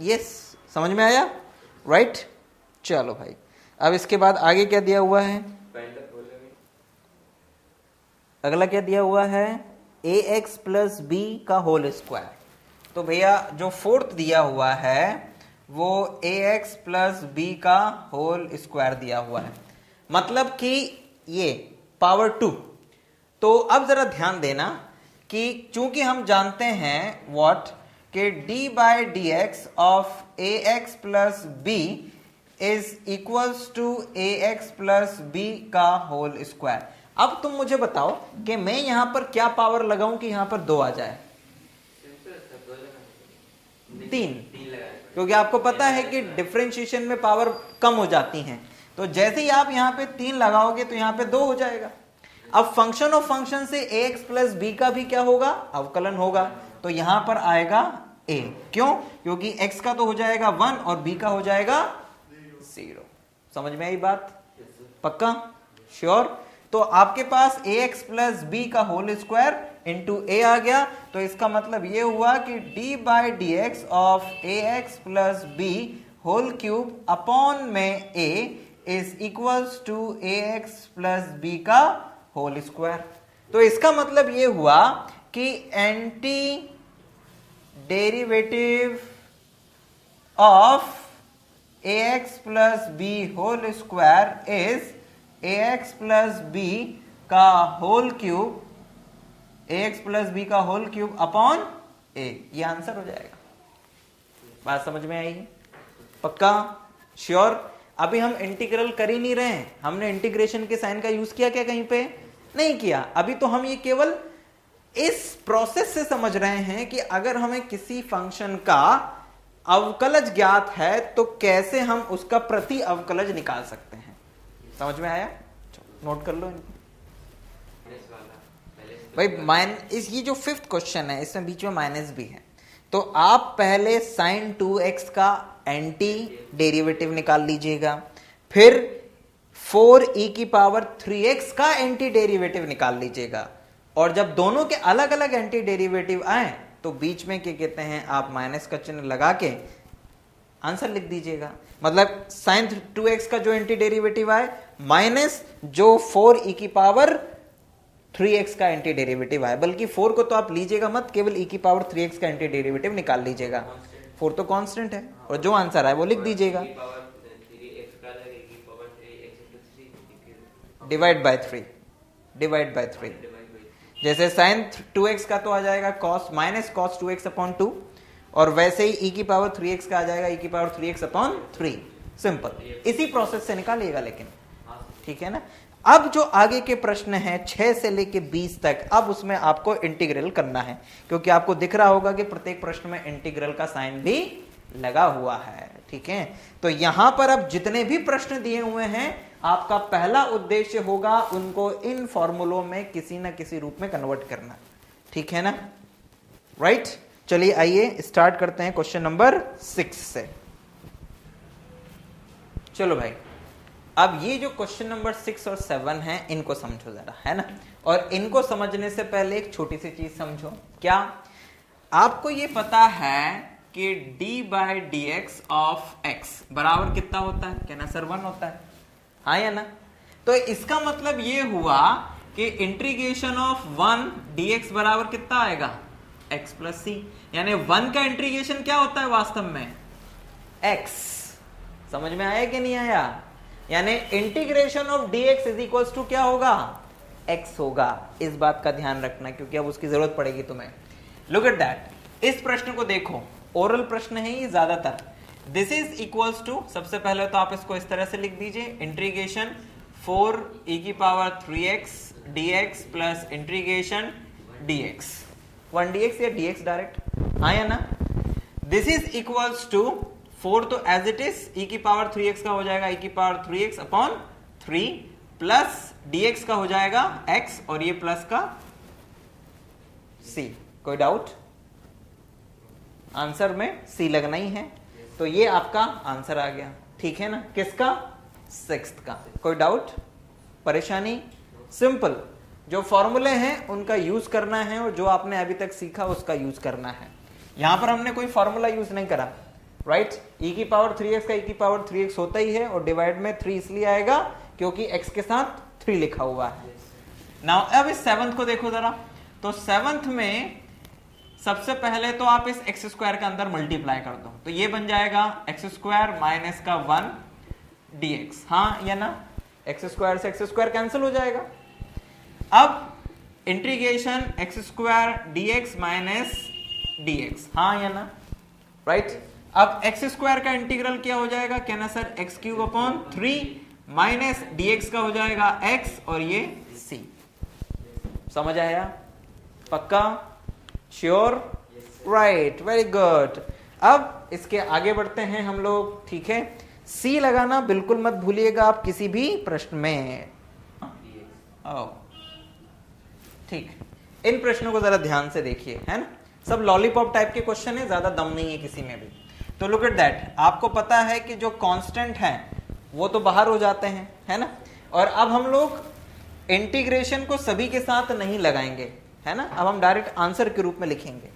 यस, समझ में आया, राइट। चलो भाई, अब इसके बाद आगे क्या दिया हुआ है, अगला क्या दिया हुआ है, ax प्लस बी का होल स्क्वायर। तो भैया जो फोर्थ दिया हुआ है वो ax प्लस बी का होल स्क्वायर दिया हुआ है, मतलब कि ये पावर 2। तो अब जरा ध्यान देना कि चूंकि हम जानते हैं व्हाट कि d by D x of ax plus b is equals to ax plus B का होल स्क्वायर। अब तुम मुझे बताओ कि मैं यहां पर क्या पावर लगाऊं कि यहां पर 2 आ जाए, 3, क्योंकि आपको पता है कि डिफरेंशिएशन में पावर कम हो जाती हैं। तो जैसे ही आप यहां पे 3 लगाओगे तो यहां पे 2 हो जाएगा। अब फंक्शन ऑफ फंक्शन से ax प्लस बी का भी क्या होगा, अवकलन होगा, तो यहां पर आएगा a। क्यों, क्योंकि x का तो हो जाएगा 1 और b का हो जाएगा 0। समझ में आई बात, पक्का, श्योर। तो आपके पास ax प्लस बी का होल स्क्वायर इंटू a आ गया। तो इसका मतलब ये हुआ कि d by D x of ax plus B whole cube upon में a is equals to ax plus B का होल स्क्वायर। तो इसका मतलब ये हुआ कि anti derivative of ax plus B whole square is ax plus B का whole cube, ax plus B का होल क्यूब अपॉन a। ये आंसर हो जाएगा। बात समझ में आई, पक्का, श्योर। अभी हम इंटीग्रल कर ही नहीं रहे हैं, हमने इंटीग्रेशन के साइन का यूज किया क्या, कहीं पे नहीं किया। अभी तो हम ये केवल इस प्रोसेस से समझ रहे हैं कि अगर हमें किसी फंक्शन का अवकलज ज्ञात है तो कैसे हम उसका प्रति अवकलज निकाल सकते हैं। समझ में आया, नोट कर लो इनको भाई। ये जो 5th क्वेश्चन है इसमें बीच में माइनस भी है, तो आप पहले sin 2x का एंटी डेरिवेटिव निकाल लीजिएगा, फिर 4e की पावर 3x का एंटी डेरिवेटिव निकाल लीजिएगा, और जब दोनों के अलग अलग एंटी डेरिवेटिव आए तो बीच में क्या कहते हैं, आप माइनस का चिन्ह लगा के आंसर लिख दीजिएगा। मतलब sin 2x का जो एंटी डेरिवेटिव आए माइनस जो 4e की पावर 3x का एंटी डेरिवेटिव आए, बल्कि 4 को तो आप लीजिएगा मत, केवल e की पावर 3x का एंटी डेरिवेटिव निकाल लीजिएगा। 4 तो कांस्टेंट है, और जो आंसर आए वो लिख दीजिएगा, डिवाइड बाय 3। जैसे sin 2x का तो आ जाएगा cos minus cos 2x upon 2, और वैसे ही e की पावर 3x का आ जाएगा e की पावर 3x अपॉन 3। सिंपल, इसी प्रोसेस से निकालिएगा, लेकिन ठीक है ना। अब जो आगे के प्रश्न हैं 6 से लेके 20 तक, अब उसमें आपको इंटीग्रल करना है, क्योंकि आपको दिख रहा होगा कि प्रत्येक प्रश्न में इंटीग्रल का साइन भी लगा हुआ है। ठीक है, तो यहां पर अब जितने भी प्रश्न दिए हुए हैं आपका पहला उद्देश्य होगा उनको इन फॉर्मूलों में किसी ना किसी रूप में कन्वर्ट करना। ठीक है ना, राइट। चलिए आइए स्टार्ट करते हैं क्वेश्चन नंबर 6 से। चलो भाई, अब ये जो क्वेश्चन नंबर 6 और 7 है इनको समझो जरा, है ना। और इनको समझने से पहले एक छोटी सी चीज समझो। क्या आपको ये पता है कि d/dx ऑफ x बराबर कितना होता है? कहना सर 1 होता है, हाँ या ना। तो इसका मतलब ये हुआ कि इंटीग्रेशन ऑफ 1 dx बराबर कितना आएगा? x प्लस सी। यानी 1 का इंटीग्रेशन क्या होता है वास्तव में? x। समझ में आया कि नहीं आया? यानी integration of dx is equals to क्या होगा? x होगा। इस बात का ध्यान रखना क्योंकि अब उसकी जरूरत पड़ेगी तुम्हें। लुक एट दैट, इस प्रश्न को देखो, ओरल प्रश्न है ये ज्यादातर। दिस इज इक्वल्स टू, सबसे पहले तो आप इसको इस तरह से लिख दीजिए, integration 4e3x dx plus integration dx, 1 dx या dx डायरेक्ट, हाँ या ना। दिस इज इक्वल्स टू 4 तो एज इट इज e3x का हो जाएगा e3x अपॉन 3 प्लस dx का हो जाएगा x और ये प्लस का c। कोई डाउट? आंसर में c लगना ही है, तो ये आपका आंसर आ गया। ठीक है ना, किसका? 6th का। कोई डाउट, परेशानी? सिंपल, जो फॉर्मूले हैं उनका यूज करना है और जो आपने अभी तक सीखा उसका यूज करना है। यहां पर हमने कोई फॉर्मूला यूज नहीं करा, राइट। e3x का e3x होता ही है और डिवाइड में 3 इसलिए आएगा क्योंकि x के साथ 3 लिखा हुआ है। नाउ अब इस 7th को देखो जरा, तो 7th में सबसे पहले तो आप इस x स्क्वायर का अंदर मल्टीप्लाई कर दो, तो ये बन जाएगा x स्क्वायर माइनस का 1 dx, हाँ या ना। x स्क्वायर से x स्क्वायर कैंसिल हो जाएगा। अब integration x square dx minus dx, हाँ या ना, राइट। अब x स्क्वायर का इंटीग्रल क्या हो जाएगा? कहना sir x cube upon 3 minus dx का हो जाएगा x और ये c। समझ आया? पक्का? श्योर? Right, very good. अब इसके आगे बढ़ते हैं हम लोग। ठीक है, c लगाना बिल्कुल मत भूलिएगा आप किसी भी प्रश्न में। ठीक, इन प्रश्नों को जरा ध्यान से देखिए, है ना। सब लॉलीपॉप टाइप के क्वेश्चन है, ज्यादा दम नहीं है किसी में भी। तो लुक एट दैट, आपको पता है कि जो कांस्टेंट है वो तो बाहर हो जाते हैं, है ना। और अब हम लोग इंटीग्रेशन को सभी के साथ नहीं लगाएंगे, है ना। अब हम डायरेक्ट आंसर के रूप में लिखेंगे।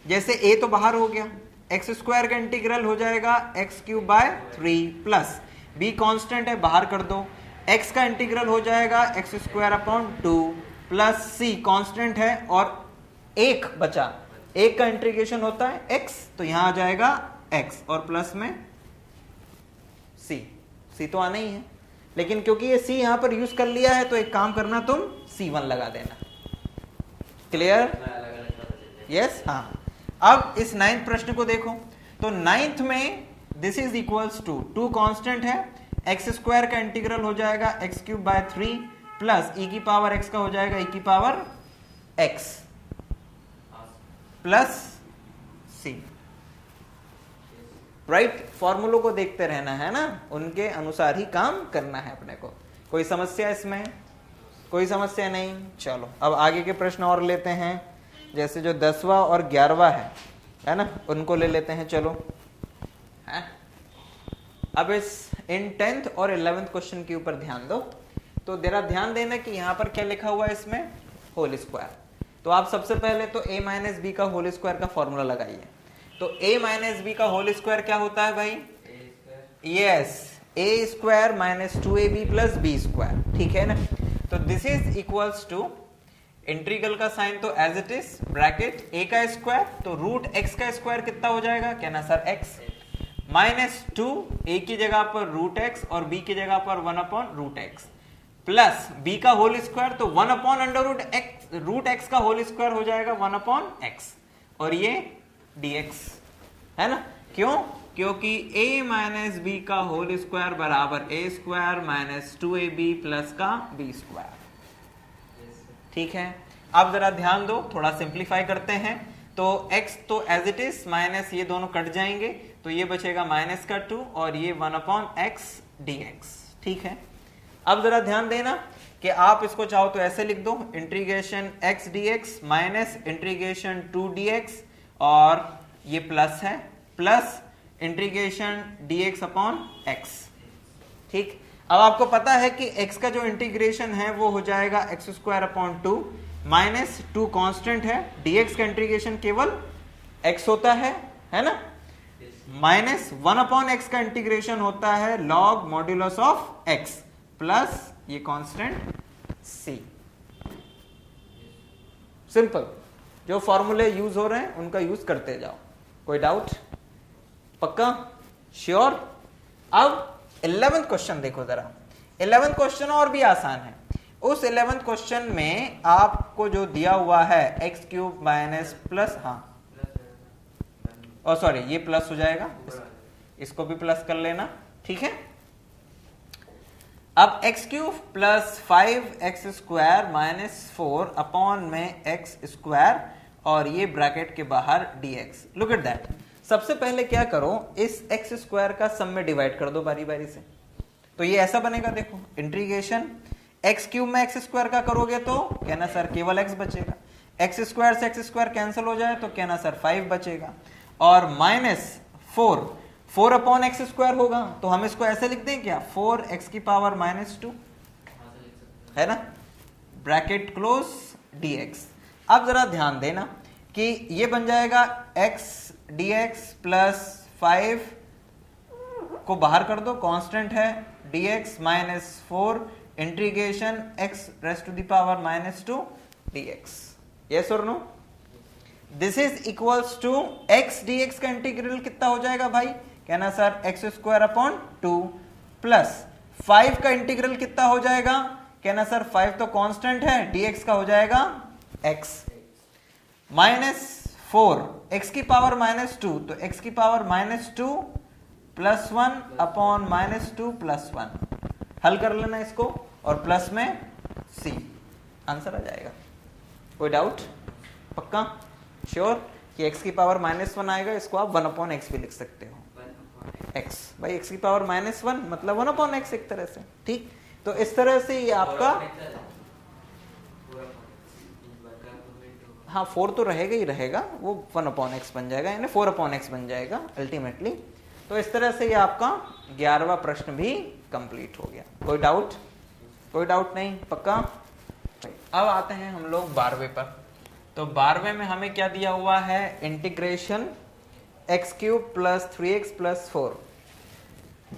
जैसे a तो बाहर हो गया, एक्स स्क्वायर का इंटीग्रल हो जाएगा x cube by 3 plus b constant है बाहर कर दो, x का इंटीग्रल हो जाएगा x square upon 2 plus c constant है और 1 बचा, 1 का इंटीग्रेशन होता है x, तो यहां आ जाएगा x और प्लस में c तो आना ही है, लेकिन क्योंकि ये c यहां पर यूज कर लिया है तो एक काम करना, तुम c1 लगा देना। क्लियर? यस, हाँ। अब इस 9th प्रश्न को देखो, तो 9th में this is equals to 2 constant है, एक्स स्क्वायर का इंटीग्रल हो जाएगा x cube by 3 plus e की पावर x का हो जाएगा e की power x plus c। Right, फॉर्मूलों को देखते रहना है ना, उनके अनुसार ही काम करना है अपने को। कोई समस्या इसमें? कोई समस्या नहीं। चलो अब आगे के प्रश्न और लेते हैं, जैसे जो 10वां और 11वां है ना, उनको ले लेते हैं। चलो है? अब इन 10th और 11th क्वेश्चन के ऊपर ध्यान दो। तो जरा ध्यान देना कि यहां पर क्या लिखा हुआ है इसमें, होल स्क्वायर। तो आप सबसे पहले तो a माइनस बी का होल स्क्वायर का फॉर्मूला लगाइए। तो a माइनस बी का होल स्क्वायर क्या होता है भाई? Yes, a square minus 2ab plus b square, ठीक है ना। तो this is equals to integral का साइन तो as it is, bracket a का स्क्वायर, तो रूट x का स्क्वायर कितना हो जाएगा? कहना सर x माइनस 2, a की जगह पर रूट x और b की जगह पर 1 upon root x plus b का होल स्क्वायर, तो 1 अपॉन अंडर रूट x का होल स्क्वायर हो जाएगा 1 अपॉन x और ये dx, है ना। क्यों? क्योंकि a माइनस बी का होल स्क्वायर बराबर a square minus 2ab plus का b स्क्वायर, ठीक है। अब जरा ध्यान दो, थोड़ा सिंप्लीफाई करते हैं। तो x तो एज इट इज माइनस ये दोनों कट जाएंगे, तो ये बचेगा माइनस का 2 और ये 1/x dx। ठीक है, अब जरा ध्यान देना कि आप इसको चाहो तो ऐसे लिख दो, integration x dx minus integration 2 dx, और ये प्लस है, plus integration dx upon x। ठीक, अब आपको पता है कि x का जो इंटीग्रेशन है वो हो जाएगा x²/2 माइनस 2 कांस्टेंट है, dx का इंटीग्रेशन केवल x होता है ना, माइनस 1/x का इंटीग्रेशन होता है log modulus of x plus ये कांस्टेंट c। सिंपल, जो फॉर्मूले यूज हो रहे हैं उनका यूज करते जाओ। कोई डाउट? पक्का? श्योर? अब 11th क्वेश्चन देखो जरा। 11th क्वेश्चन और भी आसान है। उस 11th क्वेश्चन में आपको जो दिया हुआ है x³ माइनस प्लस, हाँ सॉरी ये प्लस हो जाएगा, इसको भी प्लस कर लेना। ठीक है, अब x³ plus 5x² minus 4 upon में x² और ये ब्रैकेट के बाहर dx। Look at that. सबसे पहले क्या करो, इस x² का सम में डिवाइड कर दो बारी बारी से, तो ये ऐसा बनेगा। देखो इंटीग्रेशन x³ में x² का करोगे तो कहना सर केवल x बचेगा, x² से x² कैंसिल हो जाए तो कहना सर 5 बचेगा, और माइनस 4/x² होगा, तो हम इसको ऐसे लिख दें क्या, 4x⁻², है ना, ब्रैकेट क्लोज dx। अब जरा ध्यान देना कि ये बन जाएगा x dx प्लस 5 को बाहर कर दो, कांस्टेंट है dx minus 4 integration x⁻⁻² dx। Yes और no? This is equals to x dx का इंटीग्रल कितना हो जाएगा भाई, कहना सर x²/2 प्लस 5 का इंटीग्रल कितना हो जाएगा, कहना सर 5 तो कांस्टेंट है, dx का हो जाएगा x माइनस 4 x⁻², तो x⁻² प्लस 1 अपॉन -2 प्लस 1। हल कर लेना इसको और प्लस में c, आंसर आ जाएगा। कोई डाउट? पक्का? श्योर कि x⁻1 आएगा, इसको आप 1/x भी लिख सकते हो। x भाई x⁻1 मतलब 1/x एक तरह से। ठीक, तो इस तरह से ये आपका, हाँ 4 तो रहेगा ही रहेगा, वो 1/x बन जाएगा, यानी 4/x बन जाएगा अल्टीमेटली। तो इस तरह से ये आपका 11वां प्रश्न भी कंप्लीट हो गया। कोई डाउट? कोई डाउट नहीं? पक्का? अब आते हैं हम लोग 12वें पर। तो 12वें में हमें क्या दिया हुआ है, integration x³ plus 3x plus 4,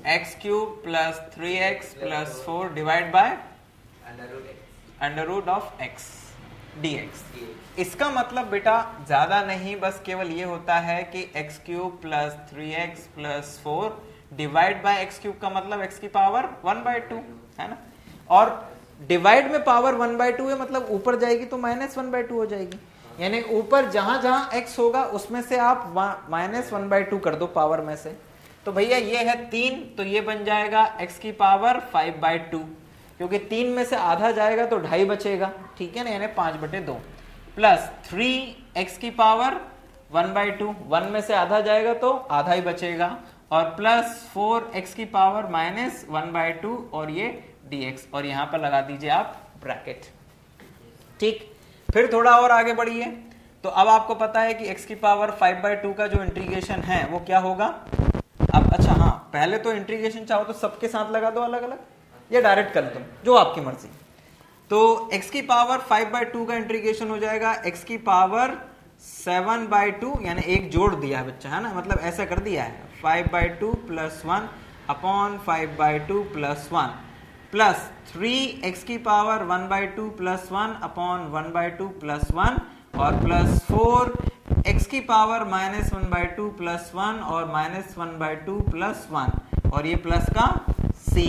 x³ plus 3x plus 4 divide by √x dx। इसका मतलब बेटा ज्यादा नहीं, बस केवल ये होता है कि x³ plus 3x plus 4 divide by x³ का मतलब x की पावर 1/2 है ना, और डिवाइड में पावर 1/2 है, मतलब ऊपर जाएगी तो -1/2 हो जाएगी, यानी ऊपर जहां जहां x होगा उसमें से आप -1/2 कर दो पावर में से। तो भैया ये है 3, तो ये बन जाएगा x की पावर 5/2, क्योंकि 3 में से आधा जाएगा तो 2.5 बचेगा। ठीक है ना, यानी 5/2 प्लस 3x की पावर 1/2, 1 में से आधा जाएगा तो आधा ही बचेगा, और प्लस 4x की पावर -1/2 और ये dx, और यहां पर लगा दीजिए आप ब्रैकेट। ठीक, फिर थोड़ा और आगे बढ़िए। तो अब आपको पता है कि x की पावर 5/2 का जो इंटीग्रेशन है वो क्या होगा। अब अच्छा हाँ, पहले तो इंटीग्रेशन चाहो तो सबके साथ लगा दो अलग अलग, या डायरेक्ट कर दो, जो आपकी मर्जी। तो x की पावर 5/2 का इंटीग्रेशन हो जाएगा x की पावर 7/2, यानी एक जोड़ दिया है बच्चा, है ना, मतलब ऐसा कर दिया है 5/2 plus 1 upon 5/2 plus 1 plus 3x की पावर 1/2 प्लस 1 अपॉन 1/2 प्लस 1 और प्लस 4x की पावर -1/2 प्लस 1 और -1/2 प्लस 1 और ये प्लस का c,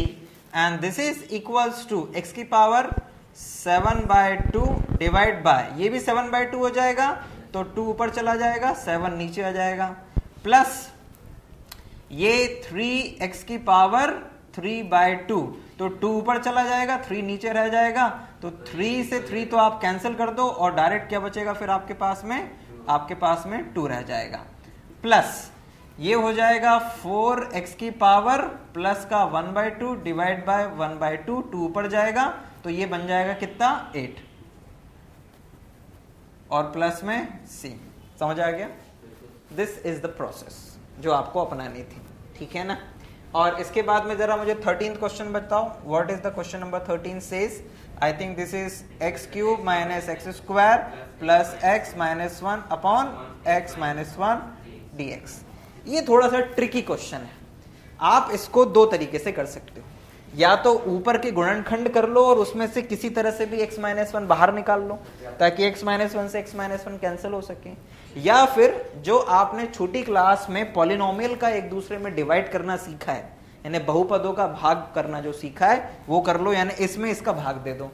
and this is equals to x की पावर 7/2 डिवाइड बाय, ये भी 7/2 हो जाएगा तो 2 ऊपर चला जाएगा, 7 नीचे आ जाएगा, प्लस ये 3x की पावर 3/2, तो 2 ऊपर चला जाएगा, 3 नीचे रह जाएगा, तो 3 से 3 तो आप कैंसिल कर दो और डायरेक्ट क्या बचेगा फिर आपके पास में आपके पास में 2 रह जाएगा, प्लस ये हो जाएगा 4x की पावर प्लस का 1/2 डिवाइड बाय 1/2, 2 ऊपर जाएगा तो ये बन जाएगा कितना 8 और प्लस में c। समझ आ गया? दिस इज द प्रोसेस जो आपको अपनानी थी, ठीक है ना। और इसके बाद में जरा मुझे 13th क्वेश्चन बताओ। What is the question number 13 says, I think this is x cube minus x square plus x minus 1 upon x minus 1 dx। ये थोड़ा सा ट्रिकी क्वेश्चन है। आप इसको दो तरीके से कर सकते हो, या तो ऊपर के गुणनखंड कर लो और उसमें से किसी तरह से भी x माइनस 1 बाहर निकाल लो ताकि x माइनस 1 से x माइनस 1 कैंसिल हो सके, या फिर जो आपने छोटी क्लास में पॉलिनोमियल का एक दूसरे में डिवाइड करना सीखा है, यानी बहुपदों का भाग करना जो सीखा है वो कर लो, यानी इसमें इसका भाग दे दो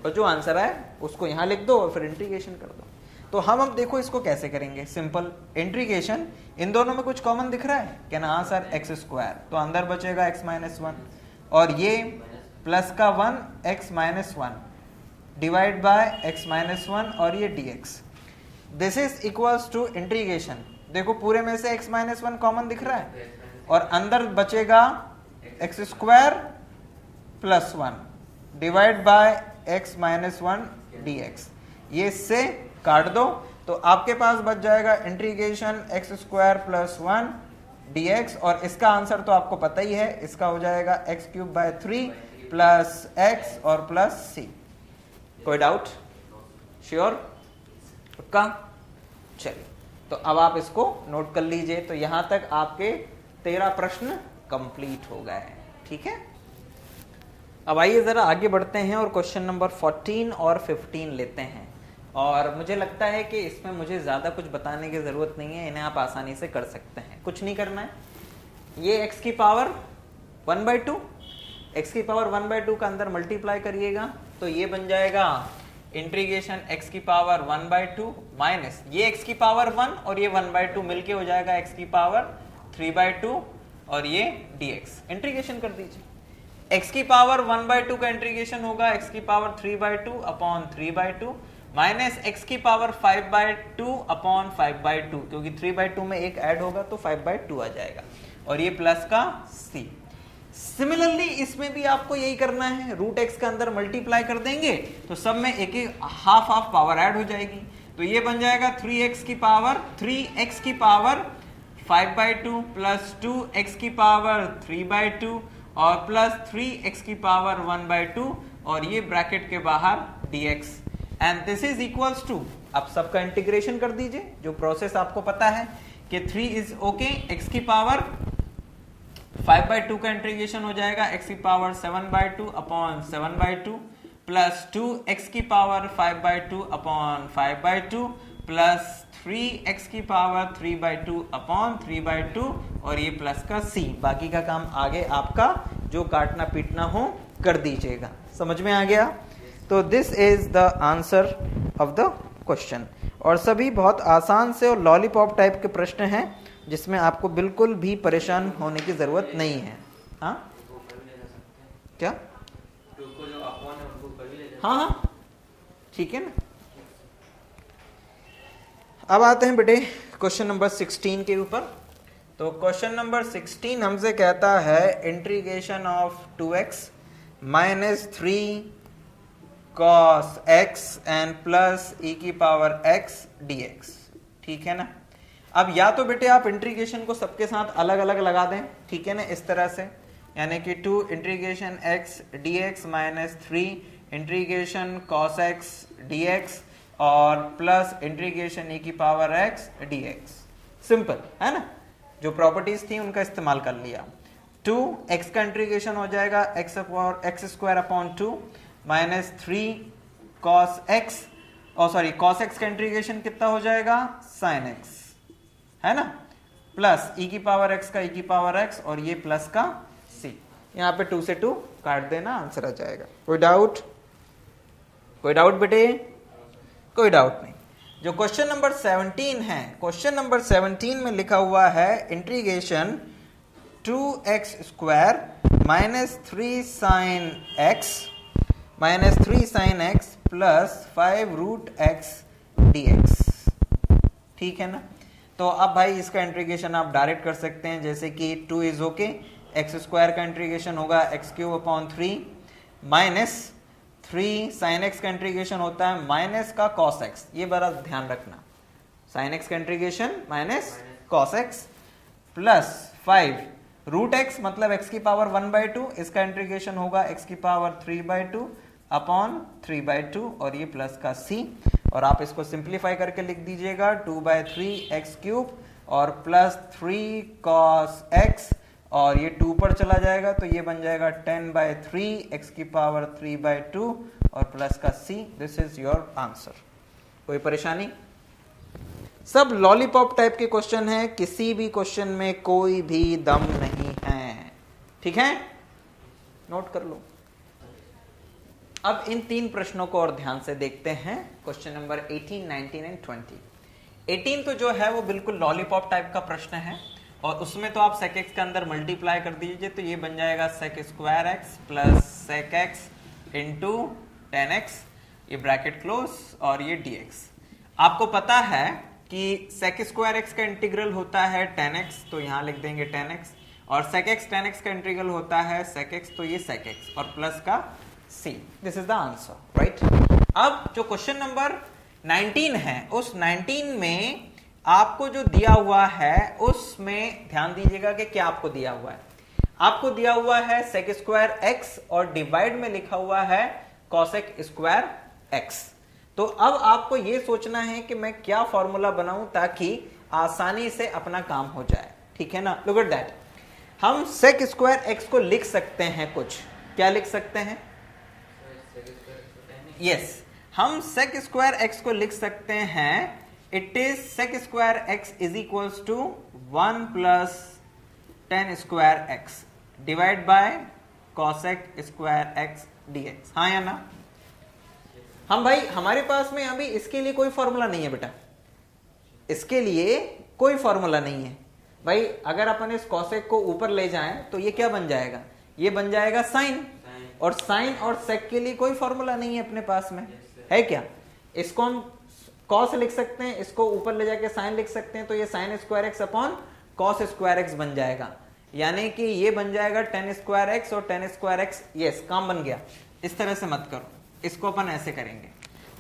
और जो आंसर आए उसको यहां लिख दो और फिर इंटीग्रेशन कर दो। तो हम अब देखो इसको कैसे करेंगे। सिंपल इंटीग्रेशन, इन दोनों में कुछ कॉमन दिख रहा है क्या ना? हाँ सर, एक्स स्क्वायर, तो अंदर बचेगा x माइनस 1 और ये प्लस का 1 x minus 1 divide by x minus 1 और ये dx। This is equals to integration. देखो पूरे में से x माइनस 1 कॉमन दिख रहा है और अंदर बचेगा x square plus 1 divide by x minus 1 dx। ये इससे काट दो तो आपके पास बच जाएगा integration x square plus 1 dx और इसका आंसर तो आपको पता ही है, इसका हो जाएगा x cube by 3 plus x और प्लस c। कोई डाउट? श्योर? पक्का? चलिए, तो अब आप इसको नोट कर लीजिए। तो यहां तक आपके 13 प्रश्न कंप्लीट हो गए, ठीक है। अब आइए जरा आगे बढ़ते हैं और क्वेश्चन नंबर 14 और 15 लेते हैं। और मुझे लगता है कि इसमें मुझे ज़्यादा कुछ बताने की ज़रूरत नहीं है, इन्हें आप आसानी से कर सकते हैं, कुछ नहीं करना है। ये x की पावर 1/2, x की पावर 1/2 का अंदर मल्टीप्लाई करिएगा तो ये बन जाएगा इंटीग्रेशन x की पावर 1/2 माइनस ये x की पावर 1 और ये 1/2 मिलके हो जाएगा x की पावर 3/2 और ये dx। इंटीग्रेशन कर दीजिए। x की पावर 1/2 का इंटीग्रेशन होगा x की पावर 3/2 अपॉन 3/2 माइनस x की पावर 5/2 अपॉन 5/2, क्योंकि 3/2 में एक ऐड होगा तो 5/2 आ जाएगा और ये प्लस का c। सिमिलरली इसमें भी आपको यही करना है, रूट x का अंदर मल्टीप्लाई कर देंगे तो सब में एक एक हाफ हाफ पावर ऐड हो जाएगी। तो ये बन जाएगा 3x की पावर 5/2 प्लस 2x की पावर 3/2 और प्लस 3x की पावर 1/2 और ये ब्रैकेट के बाहर dx and this is equals to, अब सबका इंटीग्रेशन कर दीजिए, जो प्रोसेस आपको पता है कि 3 इज ओके, x की पावर 5/2 का इंटीग्रेशन हो जाएगा x की पावर 7/2 अपॉन 7/2 प्लस 2x की पावर 5/2 अपॉन 5/2 प्लस 3x की पावर 3/2 अपॉन 3/2 और ये प्लस का c। बाकी का काम आगे आपका जो काटना पीटना हो कर दीजिएगा। समझ में आ गया? तो this is the answer of the question. और सभी बहुत आसान से और लॉलीपॉप टाइप के प्रश्न हैं जिसमें आपको बिल्कुल भी परेशान होने की जरूरत नहीं है। हाँ क्या? हाँ हाँ ठीक है ना। अब आते हैं बेटे क्वेश्चन नंबर 16 के ऊपर। तो क्वेश्चन नंबर 16 हमसे कहता है integration of 2x minus 3 cos x and plus e की पावर x dx, ठीक है ना। अब या तो बेटे आप इंटीग्रेशन को सबके साथ अलग अलग लगा दें, ठीक है ना, इस तरह से, यानी कि 2 integration x dx minus 3 integration cos x dx और प्लस इंटीग्रेशन e की पावर x dx। सिंपल है ना, जो प्रॉपर्टीज थी उनका इस्तेमाल कर लिया। 2x का इंटीग्रेशन हो जाएगा x square upon 2 minus 3 cos x और सॉरी cos x का इंटीग्रेशन कितना हो जाएगा sin x, है ना, प्लस e की पावर x का e की पावर x और ये प्लस का c। यहाँ पे 2 से 2 काट देना, आंसर आ जाएगा। कोई डाउट? कोई डाउट बेटे? कोई डाउट नहीं। जो क्वेश्चन नंबर 17 है, क्वेश्चन नंबर 17 में लिखा हुआ है integration 2x square minus 3 sin x plus 5 root x dx। ठीक है ना। तो अब भाई इसका इंटीग्रेशन आप डायरेक्ट कर सकते हैं, जैसे कि 2 इज ओके, एक्स स्क्वायर का इंटीग्रेशन होगा x cube upon 3 minus 3 sign x का इंटीग्रेशन होता है माइनस का कॉस एक्स, ये बड़ा ध्यान रखना, साइन एक्स का integration minus cos x plus 5 root x मतलब एक्स की पावर 1/2, इसका इंटीग्रेशन होगा एक्स की पावर 3/2 अपॉन 3/2 और ये प्लस का c, और आप इसको सिंप्लीफाई करके लिख दीजिएगा 2/3 एक्स क्यूब और प्लस 3 कॉस एक्स, और ये 2 पर चला जाएगा तो ये बन जाएगा 10/3 एक्स की पावर 3/2 और प्लस का c। This is your answer. कोई परेशानी? सब लॉलीपॉप टाइप के क्वेश्चन है, किसी भी क्वेश्चन में कोई भी दम नहीं है, ठीक है, नोट कर लो। अब इन 3 प्रश्नों को और ध्यान से देखते हैं, क्वेश्चन नंबर 18, 19 एंड 20। 18 तो जो है वो बिल्कुल लॉलीपॉप टाइप का प्रश्न है, और उसमें तो आप sec x के अंदर मल्टीप्लाई कर दीजिए तो ये बन जाएगा sec square x plus sec x into 10x, ये ब्रैकेट क्लोज और ये dx। आपको पता है कि sec स्क्वायर एक्स का इंटीग्रल होता है 10x, तो यहां लिख देंगे 10x, और sec x 10x का इंटीग्रल होता है sec x, तो ये sec x और प्लस का C। This is the answer, right. अब जो क्वेश्चन नंबर 19 है, उस 19 में आपको जो दिया हुआ है उसमें ध्यान दीजिएगा कि क्या आपको दिया हुआ है। आपको दिया हुआ है sec स्क्वायर एक्स और डिवाइड में लिखा हुआ है cosec स्क्वायर एक्स। तो अब आपको यह सोचना है कि मैं क्या फॉर्मूला बनाऊं ताकि आसानी से अपना काम हो जाए, ठीक है ना। लुक एट दैट, हम sec स्क्वायर एक्स को लिख सकते हैं कुछ, क्या लिख सकते हैं? यस, हम sec स्क्वायर एक्स को लिख सकते हैं, it is sec square x is equals to 1 plus 10 square x divide by cosec square x dx। हाँ या ना? हम भाई हमारे पास में अभी इसके लिए कोई फॉर्मूला नहीं है बेटा, इसके लिए कोई फॉर्मूला नहीं है भाई। अगर अपन इस cosec को ऊपर ले जाएं तो ये क्या बन जाएगा? ये बन जाएगा साइन, और साइन और सेक के लिए कोई फॉर्मूला नहीं है अपने पास में, है क्या? इसको हम कॉस लिख सकते हैं, इसको ऊपर ले जाके साइन लिख सकते हैं, तो ये sine square x upon cos square x बन जाएगा, यानी कि ये बन जाएगा 10 स्क्वायर एक्स और 10 स्क्वायर एक्स। यस, काम बन गया। इस तरह से मत करो, इसको अपन ऐसे करेंगे,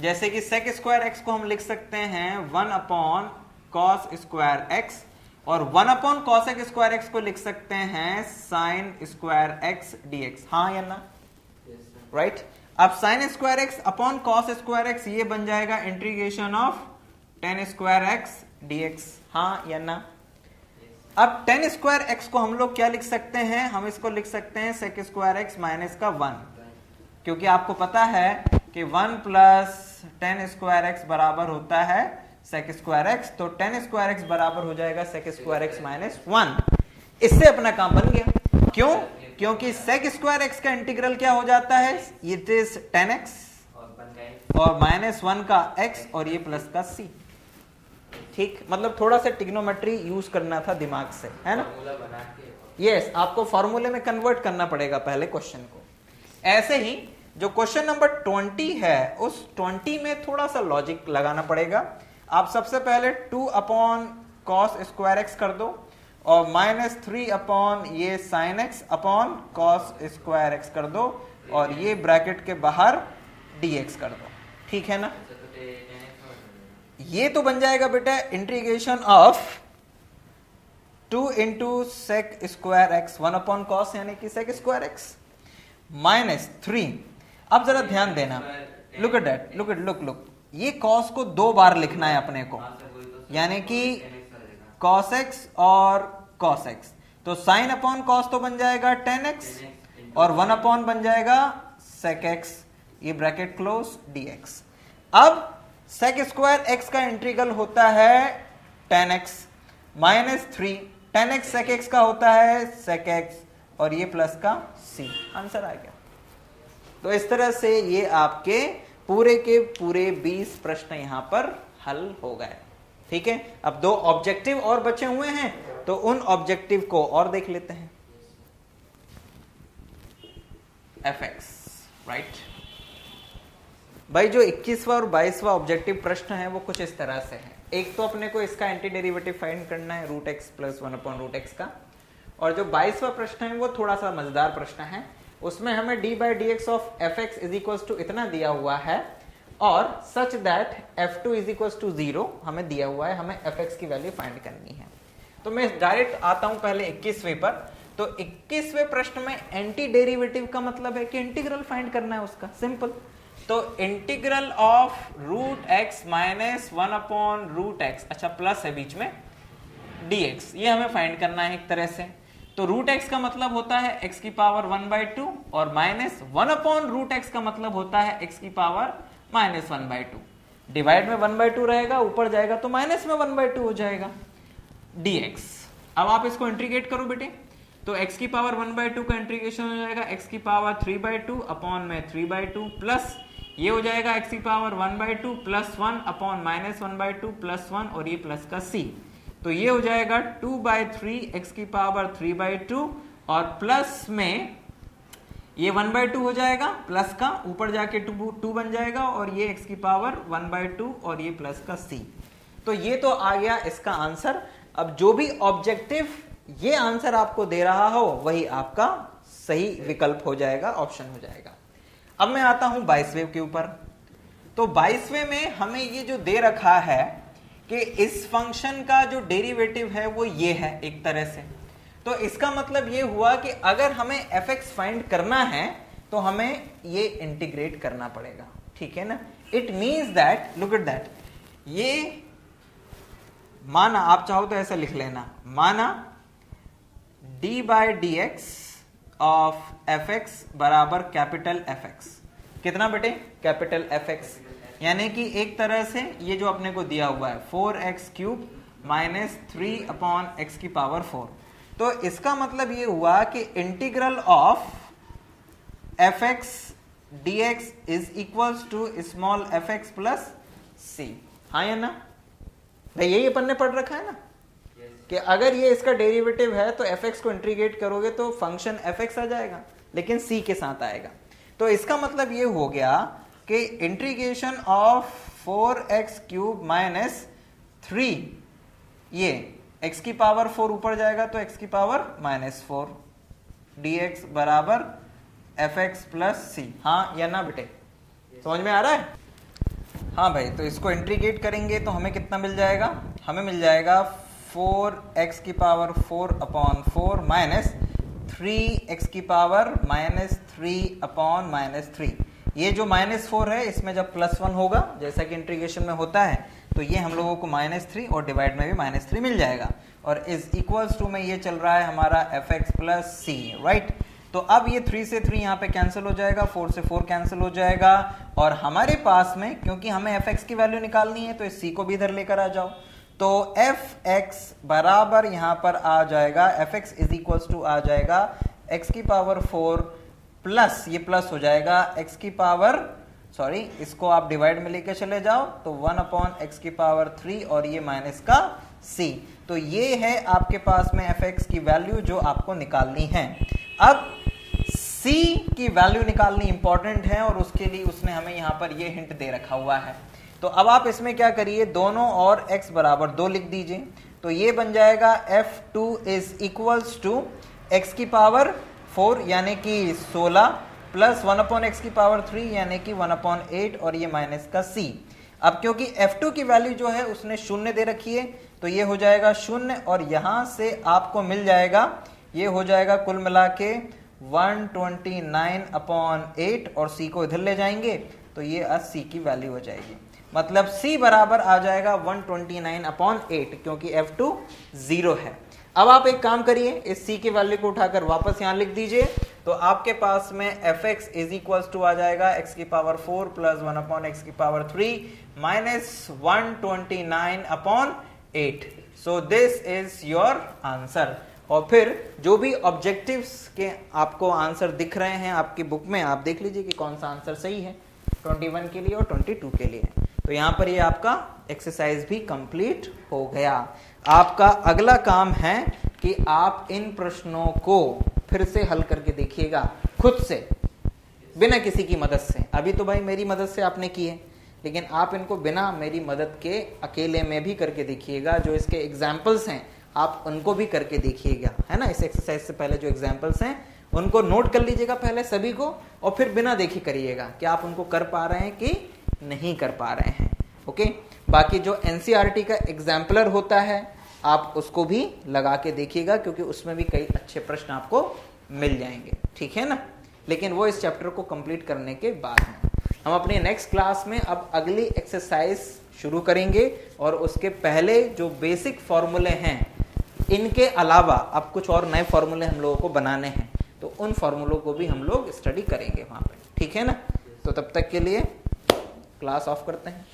जैसे कि सेक स्क्वायर एक्स को हम लिख सकते हैं 1 अपॉन कॉस स्क्वायर एक्स, और 1 अपॉन कॉसेक स्क्वायर एक्स को लिख सकते हैं साइन स्क्वायर एक्स dx। हाँ या ना? राइट। अब sine square x upon cos square x, ये बन जाएगा integration of 10 square x dx। हाँ या ना? अब 10 स्क्वायर एक्स को हम लोग क्या लिख सकते हैं? हम इसको लिख सकते हैं सेक स्क्वायर एक्स माइनस का 1, क्योंकि आपको पता है कि 1 प्लस 10 स्क्वायर एक्स बराबर होता है सेक स्क्वायर एक्स, तो 10 स्क्वायर एक्स बराबर हो जाएगा सेक स्क्वायर एक्स माइनस 1। इससे अपना काम बन गया। क्यों? क्योंकि सेक स्क्वायर एक्स का इंटीग्रल क्या हो जाता है? इट इज 10x और माइनस 1 का x और ये प्लस का c। ठीक, मतलब थोड़ा सा ट्रिग्नोमेट्री यूज करना था दिमाग से, है ना। यस, आपको फॉर्मूले में कन्वर्ट करना पड़ेगा पहले क्वेश्चन को। ऐसे ही जो क्वेश्चन नंबर 20 है, उस 20 में थोड़ा सा लॉजिक लगाना पड़ेगा। आप सबसे पहले 2 अपॉन कॉस स्क्वायर एक्स कर दो और माइनस 3 अपॉन ये sine x upon cos square x कर दो, और ये ब्रैकेट के बाहर dx कर दो, ठीक है ना। ये तो बन जाएगा बेटा integration of 2 into sec square x 1 upon cos, यानी कि सेक स्क्वायर एक्स माइनस 3। अब जरा ध्यान देना, लुक एट दैट, लुक, ये कॉस को 2 बार लिखना है अपने को, यानी कि cos x और cos x, तो साइन अपॉन कॉस तो बन जाएगा 10x और 1 अपॉन बन जाएगा sec x, ये ब्रैकेट क्लोज dx। अब sec स्क्वायर x का इंटीग्रल होता है 10x minus 3, 10x sec x का होता है sec x और ये प्लस का c। आंसर आ गया। तो इस तरह से ये आपके पूरे के पूरे 20 प्रश्न यहां पर हल हो गए, ठीक है। अब 2 ऑब्जेक्टिव और बचे हुए हैं, तो उन ऑब्जेक्टिव को और देख लेते हैं। fx, right. भाई जो 21वां और 22वां ऑब्जेक्टिव प्रश्न है वो कुछ इस तरह से है। एक तो अपने को इसका एंटी डेरिवेटिव फाइंड करना है रूट एक्स प्लस 1/√x का, और जो 22वां प्रश्न है वो थोड़ा सा मजेदार प्रश्न है। उसमें हमें d/dx of fx is equals to इतना दिया हुआ है और such that f2 is equals to 0 हमें दिया हुआ है, हमें fx की वैल्यू फाइंड करनी है। तो मैं डायरेक्ट आता हूं पहले 21वें पर। तो 21वें प्रश्न में एंटी डेरिवेटिव का मतलब है कि इंटीग्रल फाइंड करना है उसका, सिंपल। तो integral of root x minus 1/√x, अच्छा प्लस है बीच में, dx, ये हमें फाइंड करना है एक तरह से। तो रूट एक्स का मतलब होता है x की पावर 1/2 और माइनस 1/√x का मतलब होता है x की पावर माइनस 1/2। डिवाइड में 1/2 रहेगा, ऊपर जाएगा तो माइनस में 1/2 हो जाएगा dx। अब आप इसको इंटीग्रेट करो बेटे, तो x की पावर 1/2 का इंटीग्रेशन हो जाएगा x की पावर 3/2 अपॉन में 3/2 प्लस ये हो जाएगा x की power 1/2 plus 1 upon minus 1/2 plus 1 और ये प्लस का c। तो ये हो जाएगा 2/3 x की पावर 3/2 और प्लस में ये 1/2 हो जाएगा प्लस का, ऊपर जाके 2 बन जाएगा और ये x की पावर 1/2 और ये प्लस का c। तो ये तो आ गया इसका आंसर। अब जो भी ऑब्जेक्टिव ये आंसर आपको दे रहा हो वही आपका सही विकल्प हो जाएगा, ऑप्शन हो जाएगा। अब मैं आता हूं 22वें के ऊपर। तो 22वें में हमें ये जो दे रखा है कि इस फंक्शन का जो डेरिवेटिव है वो ये है एक तरह से। तो इसका मतलब ये हुआ कि अगर हमें fx फाइंड करना है तो हमें ये इंटीग्रेट करना पड़ेगा, ठीक है ना। It means that, look at that, ये माना, आप चाहो तो ऐसा लिख लेना, माना d/dx ऑफ fx बराबर कैपिटल fx। कितना बेटे? Capital fx। यानी कि एक तरह से ये जो अपने को दिया हुआ है 4x³ माइनस 3/x की पावर 4। तो इसका मतलब ये हुआ कि integral of fx dx is equals to small fx plus c। हाँ या ना भाई, यही अपन ने पढ़ रखा है ना कि अगर ये इसका डेरिवेटिव है तो fx को इंटीग्रेट करोगे तो फंक्शन fx आ जाएगा, लेकिन c के साथ आएगा। तो इसका मतलब ये हो गया कि इंटीग्रेशन ऑफ 4x³ माइनस 3, ये x की पावर 4 ऊपर जाएगा तो x की पावर माइनस 4 dx बराबर fx प्लस c। हाँ या ना बेटे, समझ में आ रहा है? हाँ भाई, तो इसको इंटीग्रेट करेंगे तो हमें कितना मिल जाएगा? हमें मिल जाएगा 4x की पावर 4/4 माइनस 3x की पावर माइनस 3/-3। ये जो -4 है इसमें जब +1 होगा, जैसा कि इंटीग्रेशन में होता है, तो ये हम लोगों को -3 और डिवाइड में भी -3 मिल जाएगा। और इज इक्वल्स टू में ये चल रहा है हमारा fx प्लस c, राइट। तो अब ये 3 से 3 यहाँ पे कैंसिल हो जाएगा, 4 से 4 कैंसिल हो जाएगा, और हमारे पास में क्योंकि हमें fx की वैल्यू निकालनी है तो इस c को भी इधर लेकर आ जाओ। तो fx बराबर यहाँ पर आ जाएगा, fx इज इक्वल्स टू आ जाएगा x की पावर 4 प्लस, ये प्लस हो जाएगा x की पावर, सॉरी इसको आप डिवाइड में लेके चले जाओ तो 1/x की पावर 3 और ये माइनस का c। तो ये है आपके पास में fx की वैल्यू जो आपको निकालनी है। अब c की वैल्यू निकालनी इंपॉर्टेंट है और उसके लिए उसने हमें यहाँ पर ये हिंट दे रखा हुआ है। तो अब आप इसमें क्या करिए, दोनों और x बराबर 2 लिख दीजिए। तो ये बन जाएगा f2 is equals to x की पावर 4 यानी कि 16 प्लस 1/x की पावर 3 यानी कि 1/8 और ये माइनस का c। अब क्योंकि f2 की वैल्यू जो है उसने 0 दे रखी है तो ये हो जाएगा 0 और यहां से आपको मिल जाएगा, ये हो जाएगा कुल मिला के 129/8 और c को इधर ले जाएंगे तो ये c की वैल्यू हो जाएगी। मतलब c बराबर आ जाएगा 129/8 क्योंकि f2 0 है। अब आप एक काम करिए, इस c की वैल्यू को उठाकर वापस यहां लिख दीजिए तो आपके पास में fx इज इक्वल्स टू आ जाएगा x की पावर 4 प्लस 1/x की power 3 minus 129/8। So this is your answer. और फिर जो भी ऑब्जेक्टिव्स के आपको आंसर दिख रहे हैं आपकी बुक में, आप देख लीजिए कि कौन सा आंसर सही है 21 के लिए और 22 के लिए। तो यहाँ पर ये आपका एक्सरसाइज भी कंप्लीट हो गया। आपका अगला काम है कि आप इन प्रश्नों को फिर से हल करके देखिएगा खुद से। बिना किसी की मदद से। अभी तो भाई मेरी मदद से आपने की है, लेकिन आप इनको बिना मेरी मदद के अकेले में भी करके देखिएगा। जो इसके एग्जाम्पल्स हैं आप उनको भी करके देखिएगा, है ना। इस एक्सरसाइज से पहले जो एग्जाम्पल्स हैं उनको नोट कर लीजिएगा पहले सभी को, और फिर बिना देखे करिएगा कि आप उनको कर पा रहे हैं कि नहीं कर पा रहे हैं। ओके, बाकी जो एनसीईआरटी का एग्जाम्पलर होता है आप उसको भी लगा के देखिएगा, क्योंकि उसमें भी कई अच्छे प्रश्न आपको मिल जाएंगे, ठीक है ना। लेकिन वो इस चैप्टर को कंप्लीट करने के बाद में हम अपनी नेक्स्ट क्लास में अब अगली एक्सरसाइज शुरू करेंगे, और उसके पहले जो बेसिक फॉर्मूले हैं इनके अलावा अब कुछ और नए फॉर्मूले हम लोगों को बनाने हैं, तो उन फॉर्मूलों को भी हम लोग स्टडी करेंगे वहां पे, ठीक है ना। तो तब तक के लिए क्लास ऑफ करते हैं।